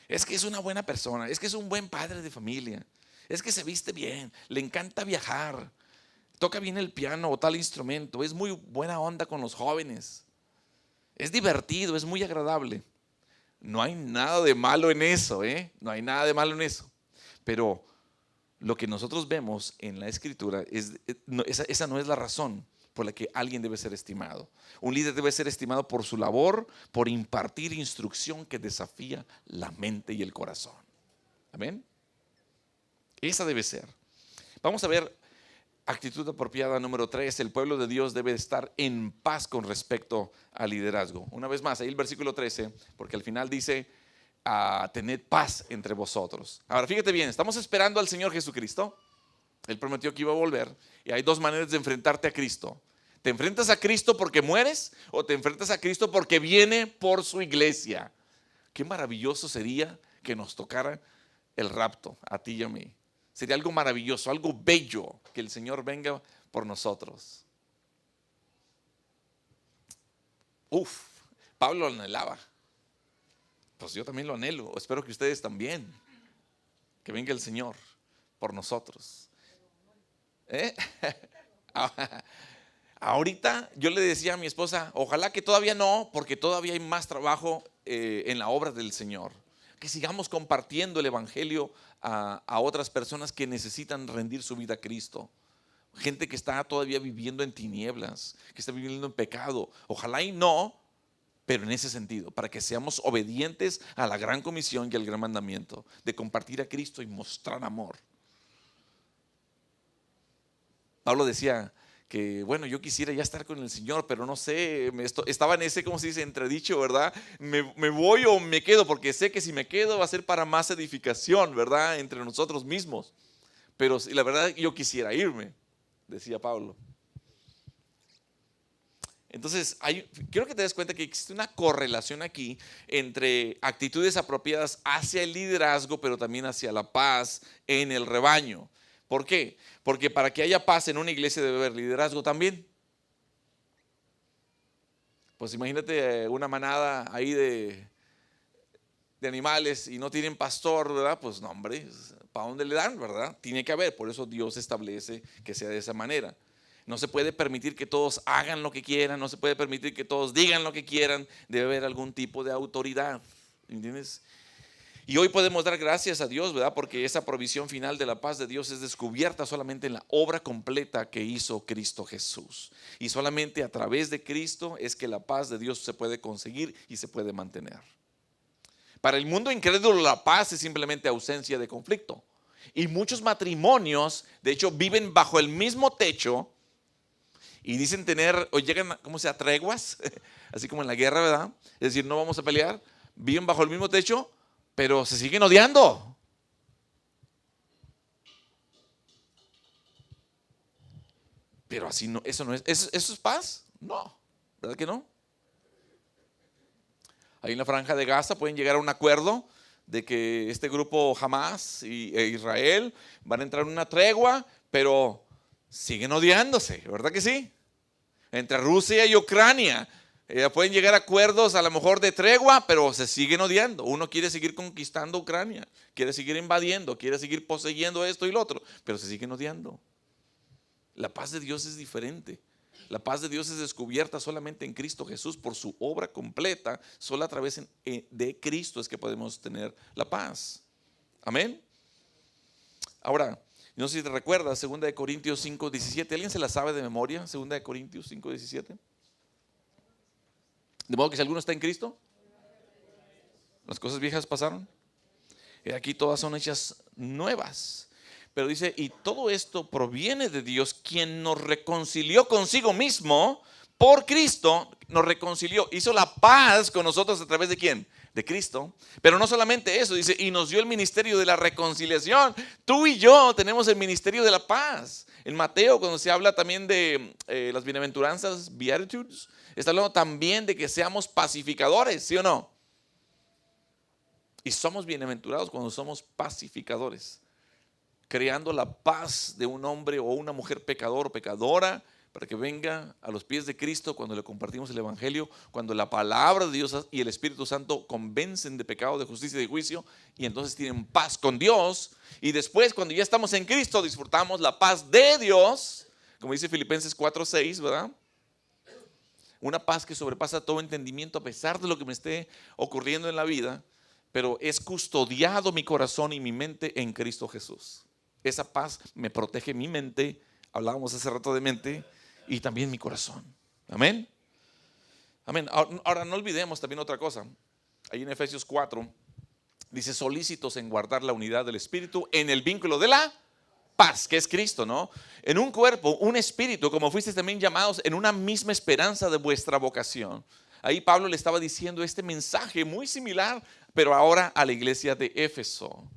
Es que es una buena persona, es que es un buen padre de familia, es que se viste bien, le encanta viajar, toca bien el piano o tal instrumento, es muy buena onda con los jóvenes, es divertido, es muy agradable. No hay nada de malo en eso, no hay nada de malo en eso. Pero lo que nosotros vemos en la Escritura, esa no es la razón por la que alguien debe ser estimado. Un líder debe ser estimado por su labor, por impartir instrucción que desafía la mente y el corazón. Amén. Esa debe ser. Vamos a ver actitud apropiada número 3. El pueblo de Dios debe estar en paz con respecto al liderazgo. Una vez más, ahí el versículo 13, porque al final dice: a tener paz entre vosotros. Ahora fíjate bien, estamos esperando al Señor Jesucristo. Él prometió que iba a volver y hay dos maneras de enfrentarte a Cristo. ¿Te enfrentas a Cristo porque mueres o te enfrentas a Cristo porque viene por su iglesia? Qué maravilloso sería que nos tocara el rapto a ti y a mí. Sería algo maravilloso, algo bello que el Señor venga por nosotros. Pablo anhelaba. Pues yo también lo anhelo, espero que ustedes también, que venga el Señor por nosotros. Ahorita yo le decía a mi esposa, ojalá que todavía no, porque todavía hay más trabajo en la obra del Señor. Que sigamos compartiendo el evangelio a otras personas que necesitan rendir su vida a Cristo. Gente que está todavía viviendo en tinieblas, que está viviendo en pecado. Ojalá y no, pero en ese sentido, para que seamos obedientes a la gran comisión y al gran mandamiento de compartir a Cristo y mostrar amor. Pablo decía que, bueno, yo quisiera ya estar con el Señor, pero no sé, estaba en ese, ¿cómo se dice?, entredicho, ¿verdad? Me voy o me quedo, porque sé que si me quedo va a ser para más edificación, ¿verdad?, entre nosotros mismos. Pero la verdad yo quisiera irme, decía Pablo. Entonces, quiero que te des cuenta que existe una correlación aquí entre actitudes apropiadas hacia el liderazgo, pero también hacia la paz en el rebaño. ¿Por qué? Porque para que haya paz en una iglesia debe haber liderazgo también. Pues imagínate una manada ahí de animales y no tienen pastor, ¿verdad? Pues no, hombre, ¿para dónde le dan, verdad? Tiene que haber, por eso Dios establece que sea de esa manera. No se puede permitir que todos hagan lo que quieran, no se puede permitir que todos digan lo que quieran, debe haber algún tipo de autoridad, ¿entiendes? Y hoy podemos dar gracias a Dios, ¿verdad? Porque esa provisión final de la paz de Dios es descubierta solamente en la obra completa que hizo Cristo Jesús. Y solamente a través de Cristo es que la paz de Dios se puede conseguir y se puede mantener. Para el mundo incrédulo la paz es simplemente ausencia de conflicto. Y muchos matrimonios, de hecho, viven bajo el mismo techo y dicen tener, o llegan, ¿cómo se llama?, treguas, así como en la guerra, ¿verdad? Es decir, no vamos a pelear, viven bajo el mismo techo, pero se siguen odiando. Pero así no, eso no es, ¿eso es paz? No, ¿verdad que no? Ahí en la franja de Gaza pueden llegar a un acuerdo de que este grupo Hamas e Israel van a entrar en una tregua, pero siguen odiándose, ¿verdad que sí? Entre Rusia y Ucrania pueden llegar a acuerdos a lo mejor de tregua, pero se siguen odiando. Uno quiere seguir conquistando Ucrania, quiere seguir invadiendo, quiere seguir poseyendo esto y lo otro, pero se siguen odiando. La paz de Dios es diferente. La paz de Dios es descubierta solamente en Cristo Jesús por su obra completa. Solo a través de Cristo es que podemos tener la paz. Amén. Ahora, no sé si te recuerdas, 2 Corintios 5:17. ¿Alguien se la sabe de memoria? 2 Corintios 5:17. De modo que si alguno está en Cristo, las cosas viejas pasaron. Y aquí todas son hechas nuevas. Pero dice, y todo esto proviene de Dios, quien nos reconcilió consigo mismo por Cristo, nos reconcilió, hizo la paz con nosotros a través de ¿quién? de Cristo. Pero no solamente eso, dice, y nos dio el ministerio de la reconciliación. Tú y yo tenemos el ministerio de la paz. En Mateo, cuando se habla también de las bienaventuranzas, beatitudes, está hablando también de que seamos pacificadores, ¿sí o no? Y somos bienaventurados cuando somos pacificadores, creando la paz de un hombre o una mujer pecador o pecadora, para que venga a los pies de Cristo cuando le compartimos el Evangelio, cuando la palabra de Dios y el Espíritu Santo convencen de pecado, de justicia y de juicio, y entonces tienen paz con Dios. Y después, cuando ya estamos en Cristo, disfrutamos la paz de Dios, como dice Filipenses 4:6, ¿verdad? Una paz que sobrepasa todo entendimiento a pesar de lo que me esté ocurriendo en la vida, pero es custodiado mi corazón y mi mente en Cristo Jesús. Esa paz me protege mi mente, hablábamos hace rato de mente, y también mi corazón. Amén. Amén. Ahora no olvidemos también otra cosa. Ahí en Efesios 4 dice solícitos en guardar la unidad del Espíritu en el vínculo de la paz, que es Cristo, ¿no? En un cuerpo, un espíritu, como fuisteis también llamados en una misma esperanza de vuestra vocación. Ahí Pablo le estaba diciendo este mensaje muy similar, pero ahora a la iglesia de Éfeso.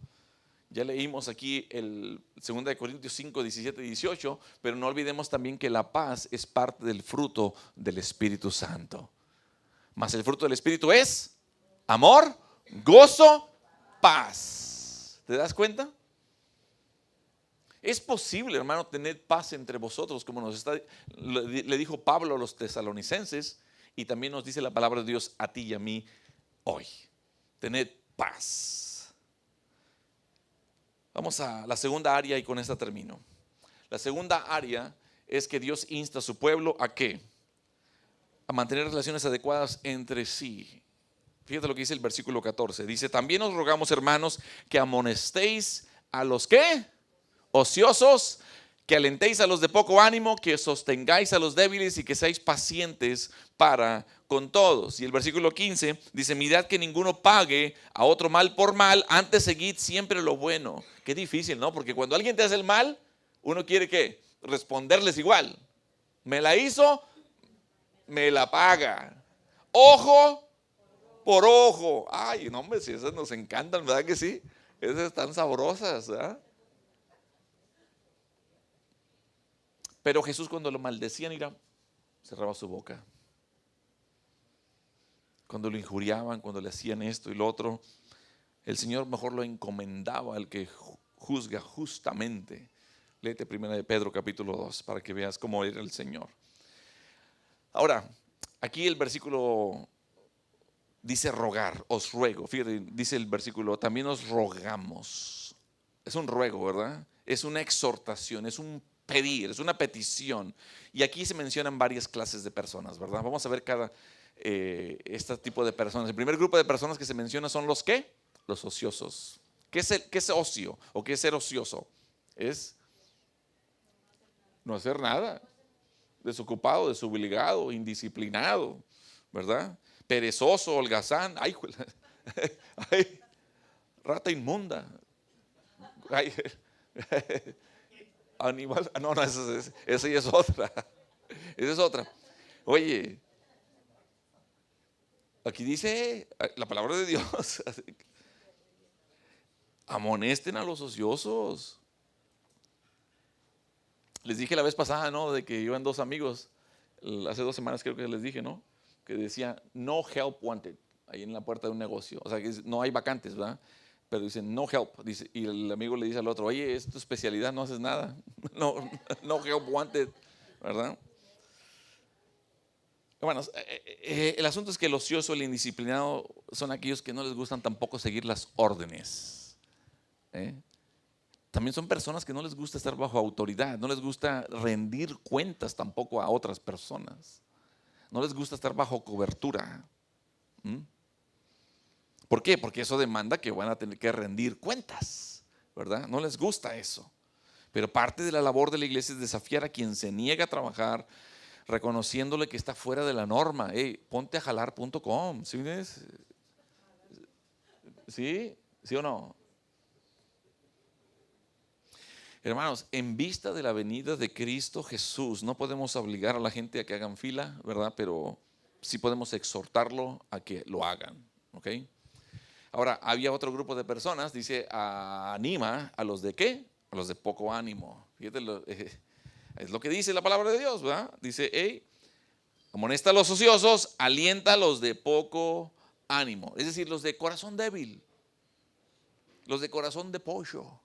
Ya leímos aquí el 2 Corintios 5, 17 y 18, pero no olvidemos también que la paz es parte del fruto del Espíritu Santo. Mas el fruto del Espíritu es amor, gozo, paz. ¿Te das cuenta? Es posible, hermano, tener paz entre vosotros, como le dijo Pablo a los tesalonicenses, y también nos dice la palabra de Dios a ti y a mí hoy. Tened paz. Vamos a la segunda área y con esta termino. La segunda área es que Dios insta a su pueblo ¿a qué? A mantener relaciones adecuadas entre sí. Fíjate lo que dice el versículo 14. Dice, también os rogamos, hermanos, que amonestéis a los ¿qué? Ociosos, que alentéis a los de poco ánimo, que sostengáis a los débiles y que seáis pacientes para con todos. Y el versículo 15 dice, mirad que ninguno pague a otro mal por mal, antes seguid siempre lo bueno. Qué difícil, ¿no? Porque cuando alguien te hace el mal, uno quiere ¿qué? Responderles igual. Me la hizo, me la paga. Ojo por ojo. Ay, no, hombre, si esas nos encantan, ¿verdad que sí? Esas están sabrosas, ¿verdad? Pero Jesús cuando lo maldecían, mira, cerraba su boca. Cuando lo injuriaban, cuando le hacían esto y lo otro, el Señor mejor lo encomendaba al que juzga justamente. Léete 1 de Pedro capítulo 2 para que veas cómo era el Señor. Ahora, aquí el versículo dice rogar, os ruego. Fíjate, dice el versículo, también os rogamos. Es un ruego, ¿verdad? Es una exhortación, es un pedir, es una petición. Y aquí se mencionan varias clases de personas, ¿verdad? Vamos a ver este tipo de personas. El primer grupo de personas que se menciona son los ¿qué? Los ociosos. ¿Qué es ocio? ¿O qué es ser ocioso? Es no hacer nada. Desocupado, desobligado, indisciplinado, ¿verdad? Perezoso, holgazán. Ay, ay, rata inmunda. Ay, animal, no, esa ya es otra. Esa es otra. Oye, aquí dice la palabra de Dios. Amonesten a los ociosos. Les dije la vez pasada, ¿no? De que iban dos amigos, hace 2 semanas creo que les dije, ¿no? Que decía, no help wanted, ahí en la puerta de un negocio. O sea, que no hay vacantes, ¿verdad? Pero dicen, no help. Dice, y el amigo le dice al otro, oye, es tu especialidad, no haces nada. No help wanted, ¿verdad? Bueno, el asunto es que el ocioso, el indisciplinado, son aquellos que no les gustan tampoco seguir las órdenes. También son personas que no les gusta estar bajo autoridad, no les gusta rendir cuentas tampoco a otras personas. No les gusta estar bajo cobertura. ¿Por qué? Porque eso demanda que van a tener que rendir cuentas, ¿verdad? No les gusta eso. Pero parte de la labor de la iglesia es desafiar a quien se niega a trabajar, reconociéndole que está fuera de la norma. Hey, ponte a jalar.com, ¿sí ves? ¿Sí? ¿Sí o no? Hermanos, en vista de la venida de Cristo Jesús, no podemos obligar a la gente a que hagan fila, ¿verdad? Pero sí podemos exhortarlo a que lo hagan, ¿ok? Ahora, había otro grupo de personas, dice, anima a los de ¿qué? A los de poco ánimo. Fíjate, es lo que dice la palabra de Dios, ¿verdad? Dice, hey, amonesta a los ociosos, alienta a los de poco ánimo. Es decir, los de corazón débil, los de corazón de pollo.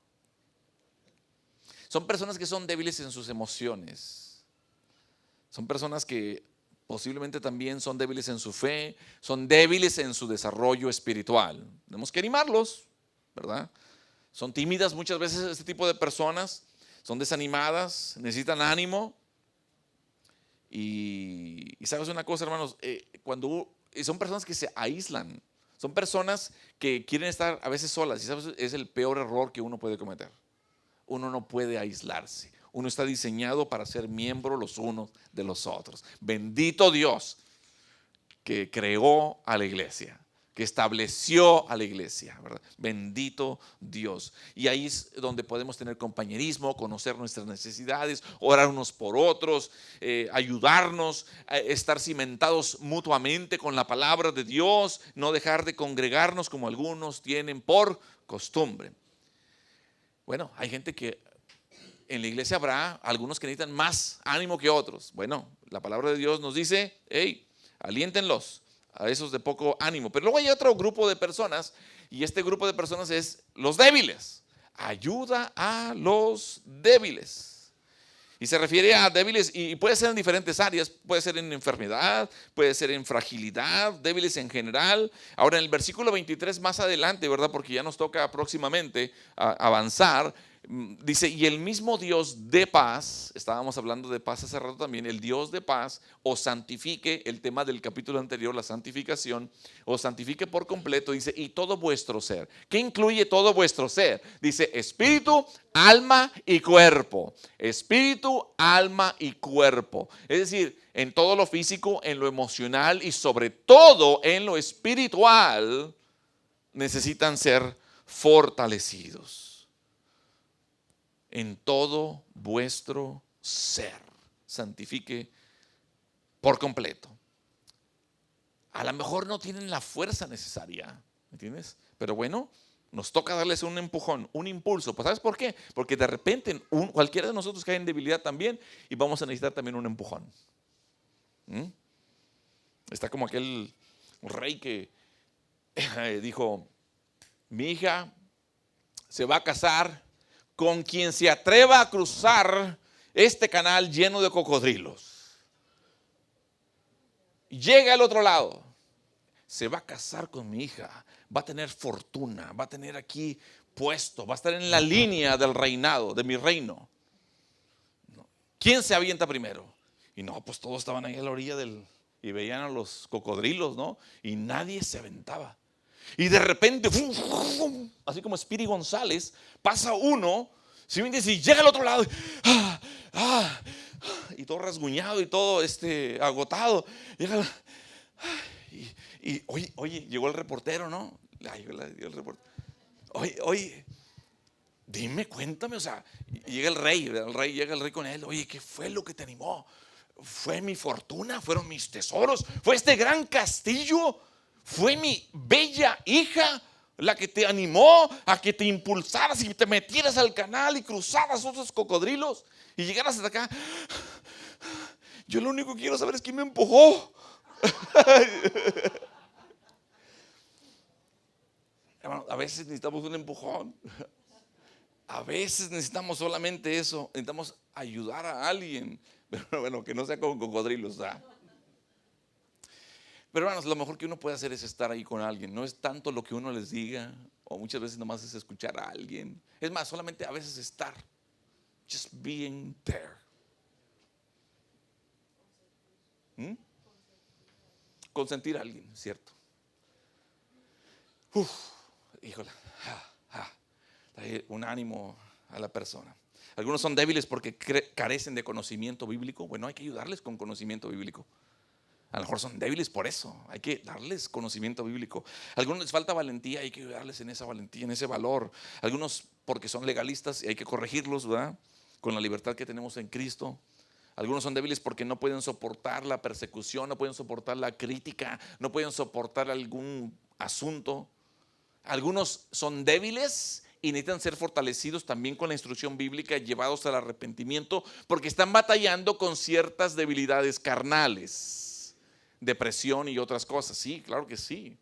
Son personas que son débiles en sus emociones. Son personas que posiblemente también son débiles en su fe, son débiles en su desarrollo espiritual. Tenemos que animarlos, ¿verdad? Son tímidas muchas veces este tipo de personas, son desanimadas, necesitan ánimo. Y sabes una cosa, hermanos, son personas que se aíslan, son personas que quieren estar a veces solas, y sabes, es el peor error que uno puede cometer. Uno no puede aislarse. Uno está diseñado para ser miembro los unos de los otros. Bendito Dios que creó a la iglesia, que estableció a la iglesia, ¿verdad? Bendito Dios. Y ahí es donde podemos tener compañerismo, conocer nuestras necesidades, orar unos por otros, ayudarnos, estar cimentados mutuamente con la palabra de Dios, no dejar de congregarnos como algunos tienen por costumbre. Bueno, hay gente que en la iglesia habrá algunos que necesitan más ánimo que otros. Bueno, la palabra de Dios nos dice, hey, aliéntenlos a esos de poco ánimo. Pero luego hay otro grupo de personas, y este grupo de personas es los débiles. Ayuda a los débiles. Y se refiere a débiles, y puede ser en diferentes áreas, puede ser en enfermedad, puede ser en fragilidad, débiles en general. Ahora en el versículo 23 más adelante, ¿verdad? Porque ya nos toca próximamente avanzar. Dice, y el mismo Dios de paz, estábamos hablando de paz hace rato también, el Dios de paz os santifique, el tema del capítulo anterior, la santificación, os santifique por completo, dice, y todo vuestro ser. ¿Qué incluye todo vuestro ser? Dice, espíritu, alma y cuerpo. Espíritu, alma y cuerpo. Es decir, en todo lo físico, en lo emocional y sobre todo en lo espiritual, necesitan ser fortalecidos. En todo vuestro ser, santifique por completo. A lo mejor no tienen la fuerza necesaria, ¿me entiendes? Pero bueno, nos toca darles un empujón, un impulso. Pues ¿sabes por qué? Porque de repente cualquiera de nosotros cae en debilidad también y vamos a necesitar también un empujón. Está como aquel rey que dijo, mi hija se va a casar con quien se atreva a cruzar este canal lleno de cocodrilos. Llega al otro lado, se va a casar con mi hija, va a tener fortuna, va a tener aquí puesto, va a estar en la línea del reinado, de mi reino. ¿Quién se avienta primero? Y no, pues todos estaban ahí a la orilla y veían a los cocodrilos, ¿no? Y nadie se aventaba. Y de repente, así como Speedy González, pasa uno, si me dice, y llega al otro lado, y todo rasguñado y todo agotado. Llega, y oye, llegó el reportero, ¿no? Llegó el reportero. Oye, dime, cuéntame, o sea, llega llega el rey con él. Oye, ¿qué fue lo que te animó? ¿Fue mi fortuna? ¿Fueron mis tesoros? ¿Fue este gran castillo? ¿Fue mi bella hija la que te animó a que te impulsaras y te metieras al canal y cruzaras esos cocodrilos y llegaras hasta acá? Yo lo único que quiero saber es quién me empujó. Hermano, a veces necesitamos un empujón. A veces necesitamos solamente eso. Necesitamos ayudar a alguien. Pero bueno, que no sea con cocodrilos, ¿verdad? Pero hermanos, lo mejor que uno puede hacer es estar ahí con alguien. No es tanto lo que uno les diga, o muchas veces nomás es escuchar a alguien. Es más, solamente a veces estar. Just being there. Consentir a alguien, ¿cierto? Híjole, un ánimo a la persona. Algunos son débiles porque carecen de conocimiento bíblico. Bueno, hay que ayudarles con conocimiento bíblico. A lo mejor son débiles por eso. Hay que darles conocimiento bíblico. A algunos les falta valentía, hay que ayudarles en esa valentía, en ese valor. Algunos porque son legalistas y hay que corregirlos, ¿verdad? Con la libertad que tenemos en Cristo. Algunos son débiles porque no pueden soportar la persecución, no pueden soportar la crítica, no pueden soportar algún asunto. Algunos son débiles y necesitan ser fortalecidos también con la instrucción bíblica, llevados al arrepentimiento, porque están batallando con ciertas debilidades carnales, depresión y otras cosas. Sí, claro que sí.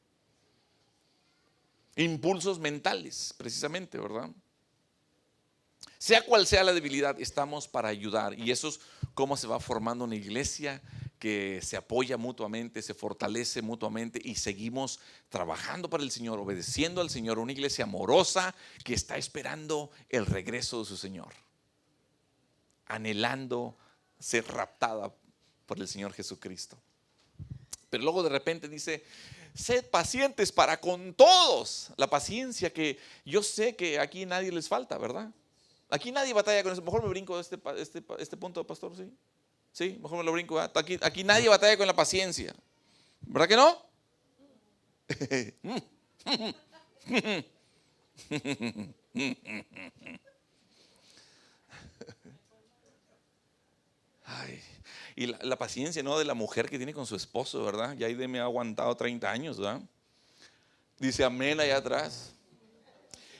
Impulsos mentales, precisamente, ¿verdad? Sea cual sea la debilidad, estamos para ayudar. Y eso es cómo se va formando una iglesia que se apoya mutuamente, se fortalece mutuamente y seguimos trabajando para el Señor, obedeciendo al Señor. Una iglesia amorosa que está esperando el regreso de su Señor, anhelando ser raptada por el Señor Jesucristo. Pero luego de repente dice: sed pacientes para con todos. La paciencia que yo sé que aquí nadie les falta, ¿verdad? Aquí nadie batalla con eso. Mejor me brinco este punto, pastor, ¿sí? Sí, mejor me lo brinco. Aquí nadie batalla con la paciencia. ¿Verdad que no? Ay, y la paciencia, ¿no?, de la mujer que tiene con su esposo, ¿verdad? Ya Aide me ha aguantado 30 años, ¿verdad? Dice amén allá atrás.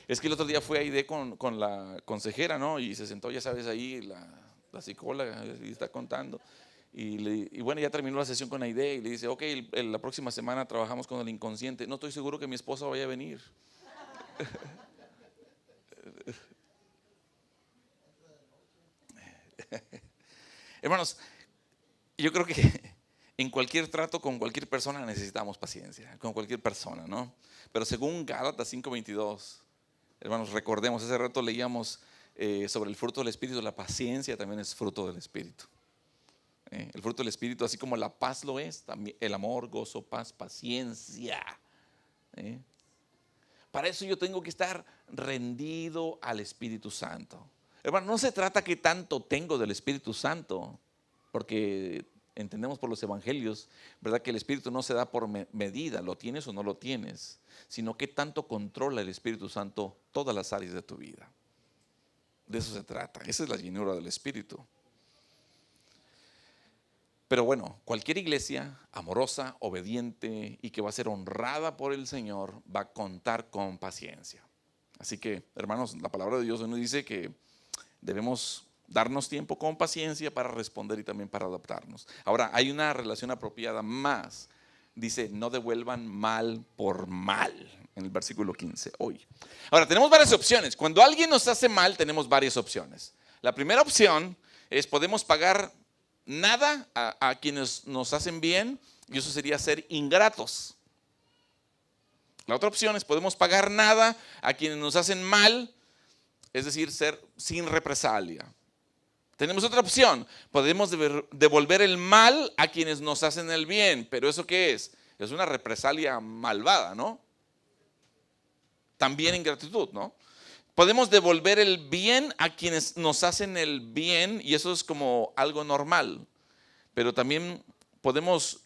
Es que el otro día fue Aide con la consejera, ¿no? Y se sentó, ya sabes, ahí la psicóloga y está contando. Y bueno, ya terminó la sesión con Aide y le dice: ok, la próxima semana trabajamos con el inconsciente. No estoy seguro que mi esposa vaya a venir. Hermanos, yo creo que en cualquier trato con cualquier persona necesitamos paciencia, con cualquier persona, ¿no? Pero según Gálatas 5:22, hermanos, recordemos, hace rato leíamos sobre el fruto del Espíritu. La paciencia también es fruto del Espíritu. El fruto del Espíritu, así como la paz lo es, también el amor, gozo, paz, paciencia. Para eso yo tengo que estar rendido al Espíritu Santo. Hermano, no se trata que tanto tengo del Espíritu Santo, porque entendemos por los evangelios, ¿verdad?, que el Espíritu no se da por medida, lo tienes o no lo tienes, sino que tanto controla el Espíritu Santo todas las áreas de tu vida. De eso se trata, esa es la llenura del Espíritu. Pero bueno, cualquier iglesia amorosa, obediente y que va a ser honrada por el Señor va a contar con paciencia. Así que, hermanos, la palabra de Dios nos dice que debemos darnos tiempo con paciencia para responder y también para adaptarnos. Ahora, hay una relación apropiada más. Dice: no devuelvan mal por mal, en el versículo 15 hoy. Ahora, tenemos varias opciones. Cuando alguien nos hace mal, tenemos varias opciones. La primera opción es: podemos pagar nada a quienes nos hacen bien, y eso sería ser ingratos. La otra opción es: podemos pagar nada a quienes nos hacen mal, es decir, ser sin represalia. Tenemos otra opción: podemos devolver el mal a quienes nos hacen el bien. Pero ¿eso qué es? Es una represalia malvada, ¿no? También ingratitud, ¿no? Podemos devolver el bien a quienes nos hacen el bien, y eso es como algo normal. Pero también podemos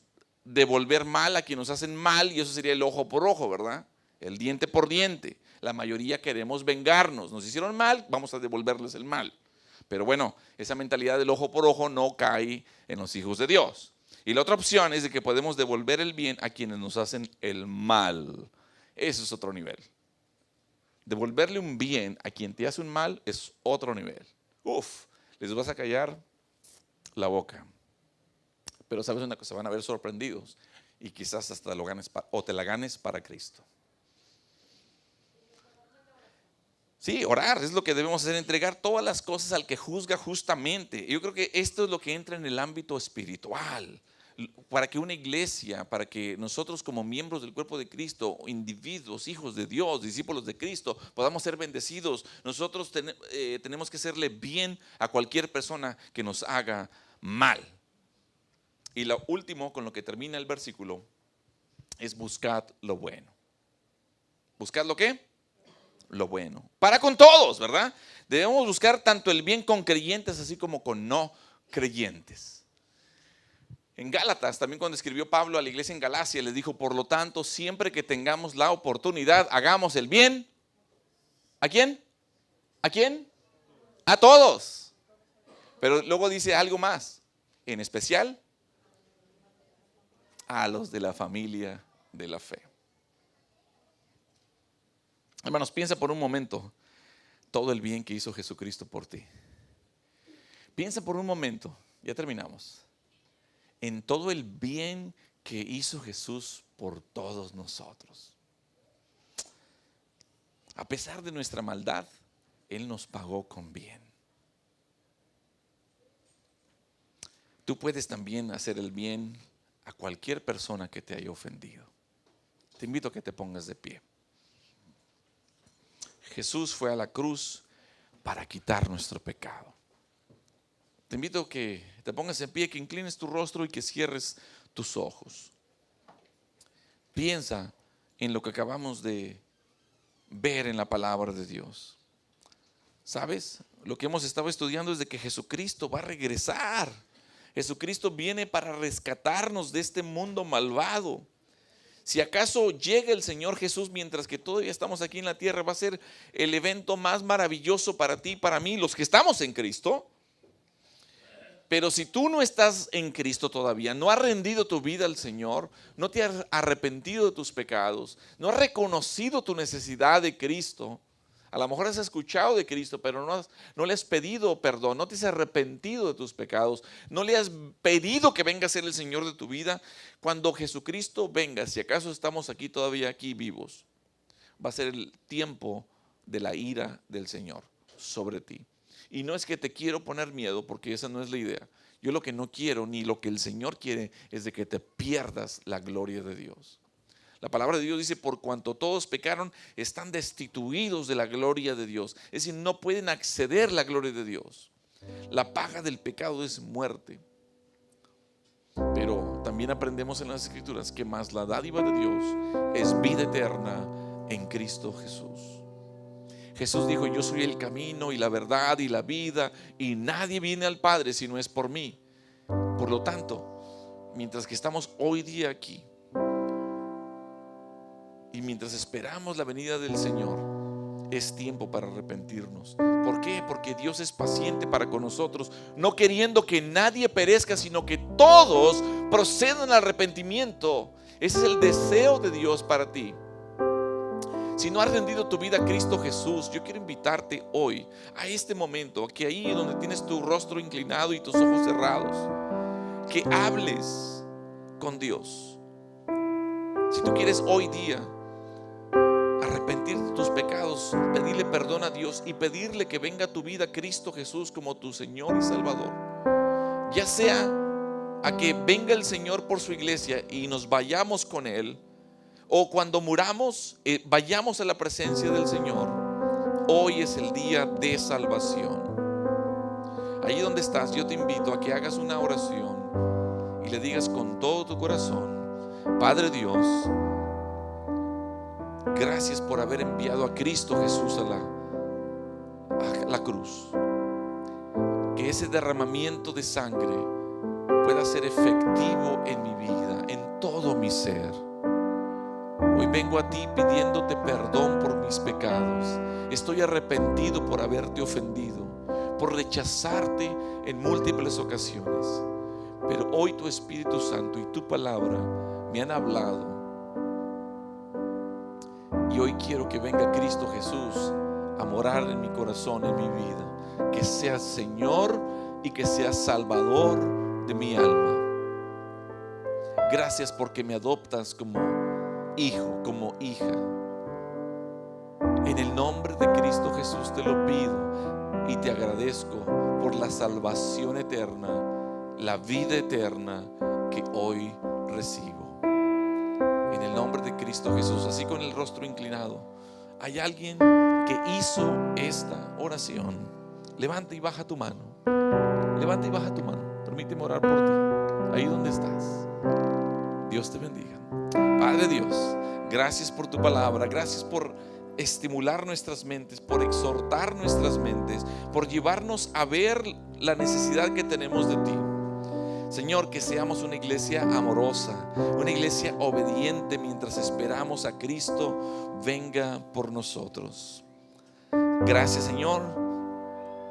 devolver mal a quienes nos hacen mal, y eso sería el ojo por ojo, ¿verdad? El diente por diente. La mayoría queremos vengarnos. Nos hicieron mal, vamos a devolverles el mal. Pero bueno, esa mentalidad del ojo por ojo no cae en los hijos de Dios. Y la otra opción es de que podemos devolver el bien a quienes nos hacen el mal. Eso es otro nivel. Devolverle un bien a quien te hace un mal es otro nivel. Les vas a callar la boca. Pero sabes una cosa, van a ver sorprendidos y quizás hasta lo ganes o te la ganes para Cristo. Sí, orar es lo que debemos hacer, entregar todas las cosas al que juzga justamente. Yo creo que esto es lo que entra en el ámbito espiritual. Para que una iglesia, para que nosotros como miembros del cuerpo de Cristo, individuos, hijos de Dios, discípulos de Cristo, podamos ser bendecidos, nosotros tenemos que hacerle bien a cualquier persona que nos haga mal. Y lo último con lo que termina el versículo es: buscad lo bueno. ¿Buscad lo qué? Lo bueno. Para con todos, ¿verdad? Debemos buscar tanto el bien con creyentes así como con no creyentes. En Gálatas, también cuando escribió Pablo a la iglesia en Galacia, les dijo: por lo tanto, siempre que tengamos la oportunidad, hagamos el bien. ¿A quién? ¿A quién? A todos. Pero luego dice algo más: en especial a los de la familia de la fe. Hermanos, piensa por un momento todo el bien que hizo Jesucristo por ti. Piensa por un momento, ya terminamos, en todo el bien que hizo Jesús por todos nosotros. A pesar de nuestra maldad, Él nos pagó con bien. Tú puedes también hacer el bien a cualquier persona que te haya ofendido. Te invito a que te pongas de pie. Jesús fue a la cruz para quitar nuestro pecado. Te invito a que te pongas en pie, que inclines tu rostro y que cierres tus ojos. Piensa en lo que acabamos de ver en la palabra de Dios. ¿Sabes? Lo que hemos estado estudiando es de que Jesucristo va a regresar. Jesucristo viene para rescatarnos de este mundo malvado. Si acaso llega el Señor Jesús mientras que todavía estamos aquí en la tierra, va a ser el evento más maravilloso para ti y para mí, los que estamos en Cristo. Pero si tú no estás en Cristo todavía, no has rendido tu vida al Señor, no te has arrepentido de tus pecados, no has reconocido tu necesidad de Cristo, a lo mejor has escuchado de Cristo, pero no le has pedido perdón, no te has arrepentido de tus pecados, no le has pedido que venga a ser el Señor de tu vida. Cuando Jesucristo venga, si acaso estamos todavía aquí vivos, va a ser el tiempo de la ira del Señor sobre ti. Y no es que te quiero poner miedo, porque esa no es la idea. Yo lo que no quiero, ni lo que el Señor quiere, es de que te pierdas la gloria de Dios. La palabra de Dios dice: por cuanto todos pecaron, están destituidos de la gloria de Dios. Es decir, no pueden acceder a la gloria de Dios. La paga del pecado es muerte. Pero también aprendemos en las Escrituras que más la dádiva de Dios es vida eterna en Cristo Jesús. Jesús dijo: yo soy el camino y la verdad y la vida, y nadie viene al Padre si no es por mí. Por lo tanto, mientras que estamos hoy día aquí y mientras esperamos la venida del Señor, es tiempo para arrepentirnos. ¿Por qué? Porque Dios es paciente para con nosotros, no queriendo que nadie perezca, sino que todos procedan al arrepentimiento. Ese es el deseo de Dios para ti. Si no has rendido tu vida a Cristo Jesús, yo quiero invitarte hoy, a este momento, que ahí donde tienes tu rostro inclinado y tus ojos cerrados, que hables con Dios. Si tú quieres hoy día arrepentir de tus pecados, pedirle perdón a Dios y pedirle que venga a tu vida Cristo Jesús como tu Señor y Salvador, ya sea a que venga el Señor por su iglesia y nos vayamos con Él, o cuando muramos vayamos a la presencia del Señor, hoy es el día de salvación. Ahí donde estás, yo te invito a que hagas una oración y le digas con todo tu corazón: Padre Dios, gracias por haber enviado a Cristo Jesús a la cruz. Que ese derramamiento de sangre pueda ser efectivo en mi vida, en todo mi ser. Hoy vengo a ti pidiéndote perdón por mis pecados. Estoy arrepentido por haberte ofendido, por rechazarte en múltiples ocasiones. Pero hoy tu Espíritu Santo y tu palabra me han hablado. Y hoy quiero que venga Cristo Jesús a morar en mi corazón, en mi vida. Que sea Señor y que sea Salvador de mi alma. Gracias porque me adoptas como hijo, como hija. En el nombre de Cristo Jesús te lo pido y te agradezco por la salvación eterna, la vida eterna que hoy recibo. En el nombre de Cristo Jesús, así con el rostro inclinado, hay alguien que hizo esta oración. Levanta y baja tu mano. Levanta y baja tu mano. Permíteme orar por ti. Ahí donde estás. Dios te bendiga. Padre Dios, gracias por tu palabra, gracias por estimular nuestras mentes, por exhortar nuestras mentes, por llevarnos a ver la necesidad que tenemos de ti. Señor, que seamos una iglesia amorosa, una iglesia obediente mientras esperamos a Cristo venga por nosotros. Gracias, Señor,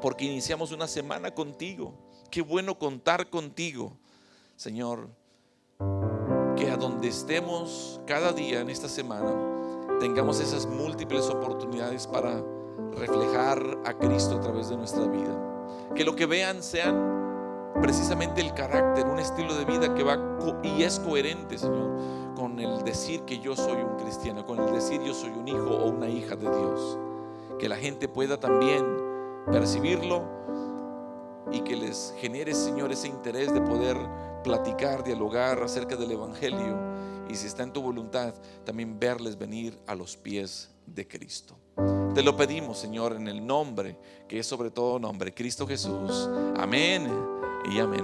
porque iniciamos una semana contigo. Qué bueno contar contigo, Señor. Que a donde estemos cada día en esta semana, tengamos esas múltiples oportunidades para reflejar a Cristo a través de nuestra vida. Que lo que vean sean precisamente el carácter, un estilo de vida que va y es coherente, Señor, con el decir que yo soy un cristiano, con el decir yo soy un hijo o una hija de Dios. Que la gente pueda también percibirlo y que les genere, Señor, ese interés de poder platicar, dialogar acerca del Evangelio, y si está en tu voluntad, también verles venir a los pies de Cristo. Te lo pedimos, Señor, en el nombre que es sobre todo nombre, Cristo Jesús. Amén y amén.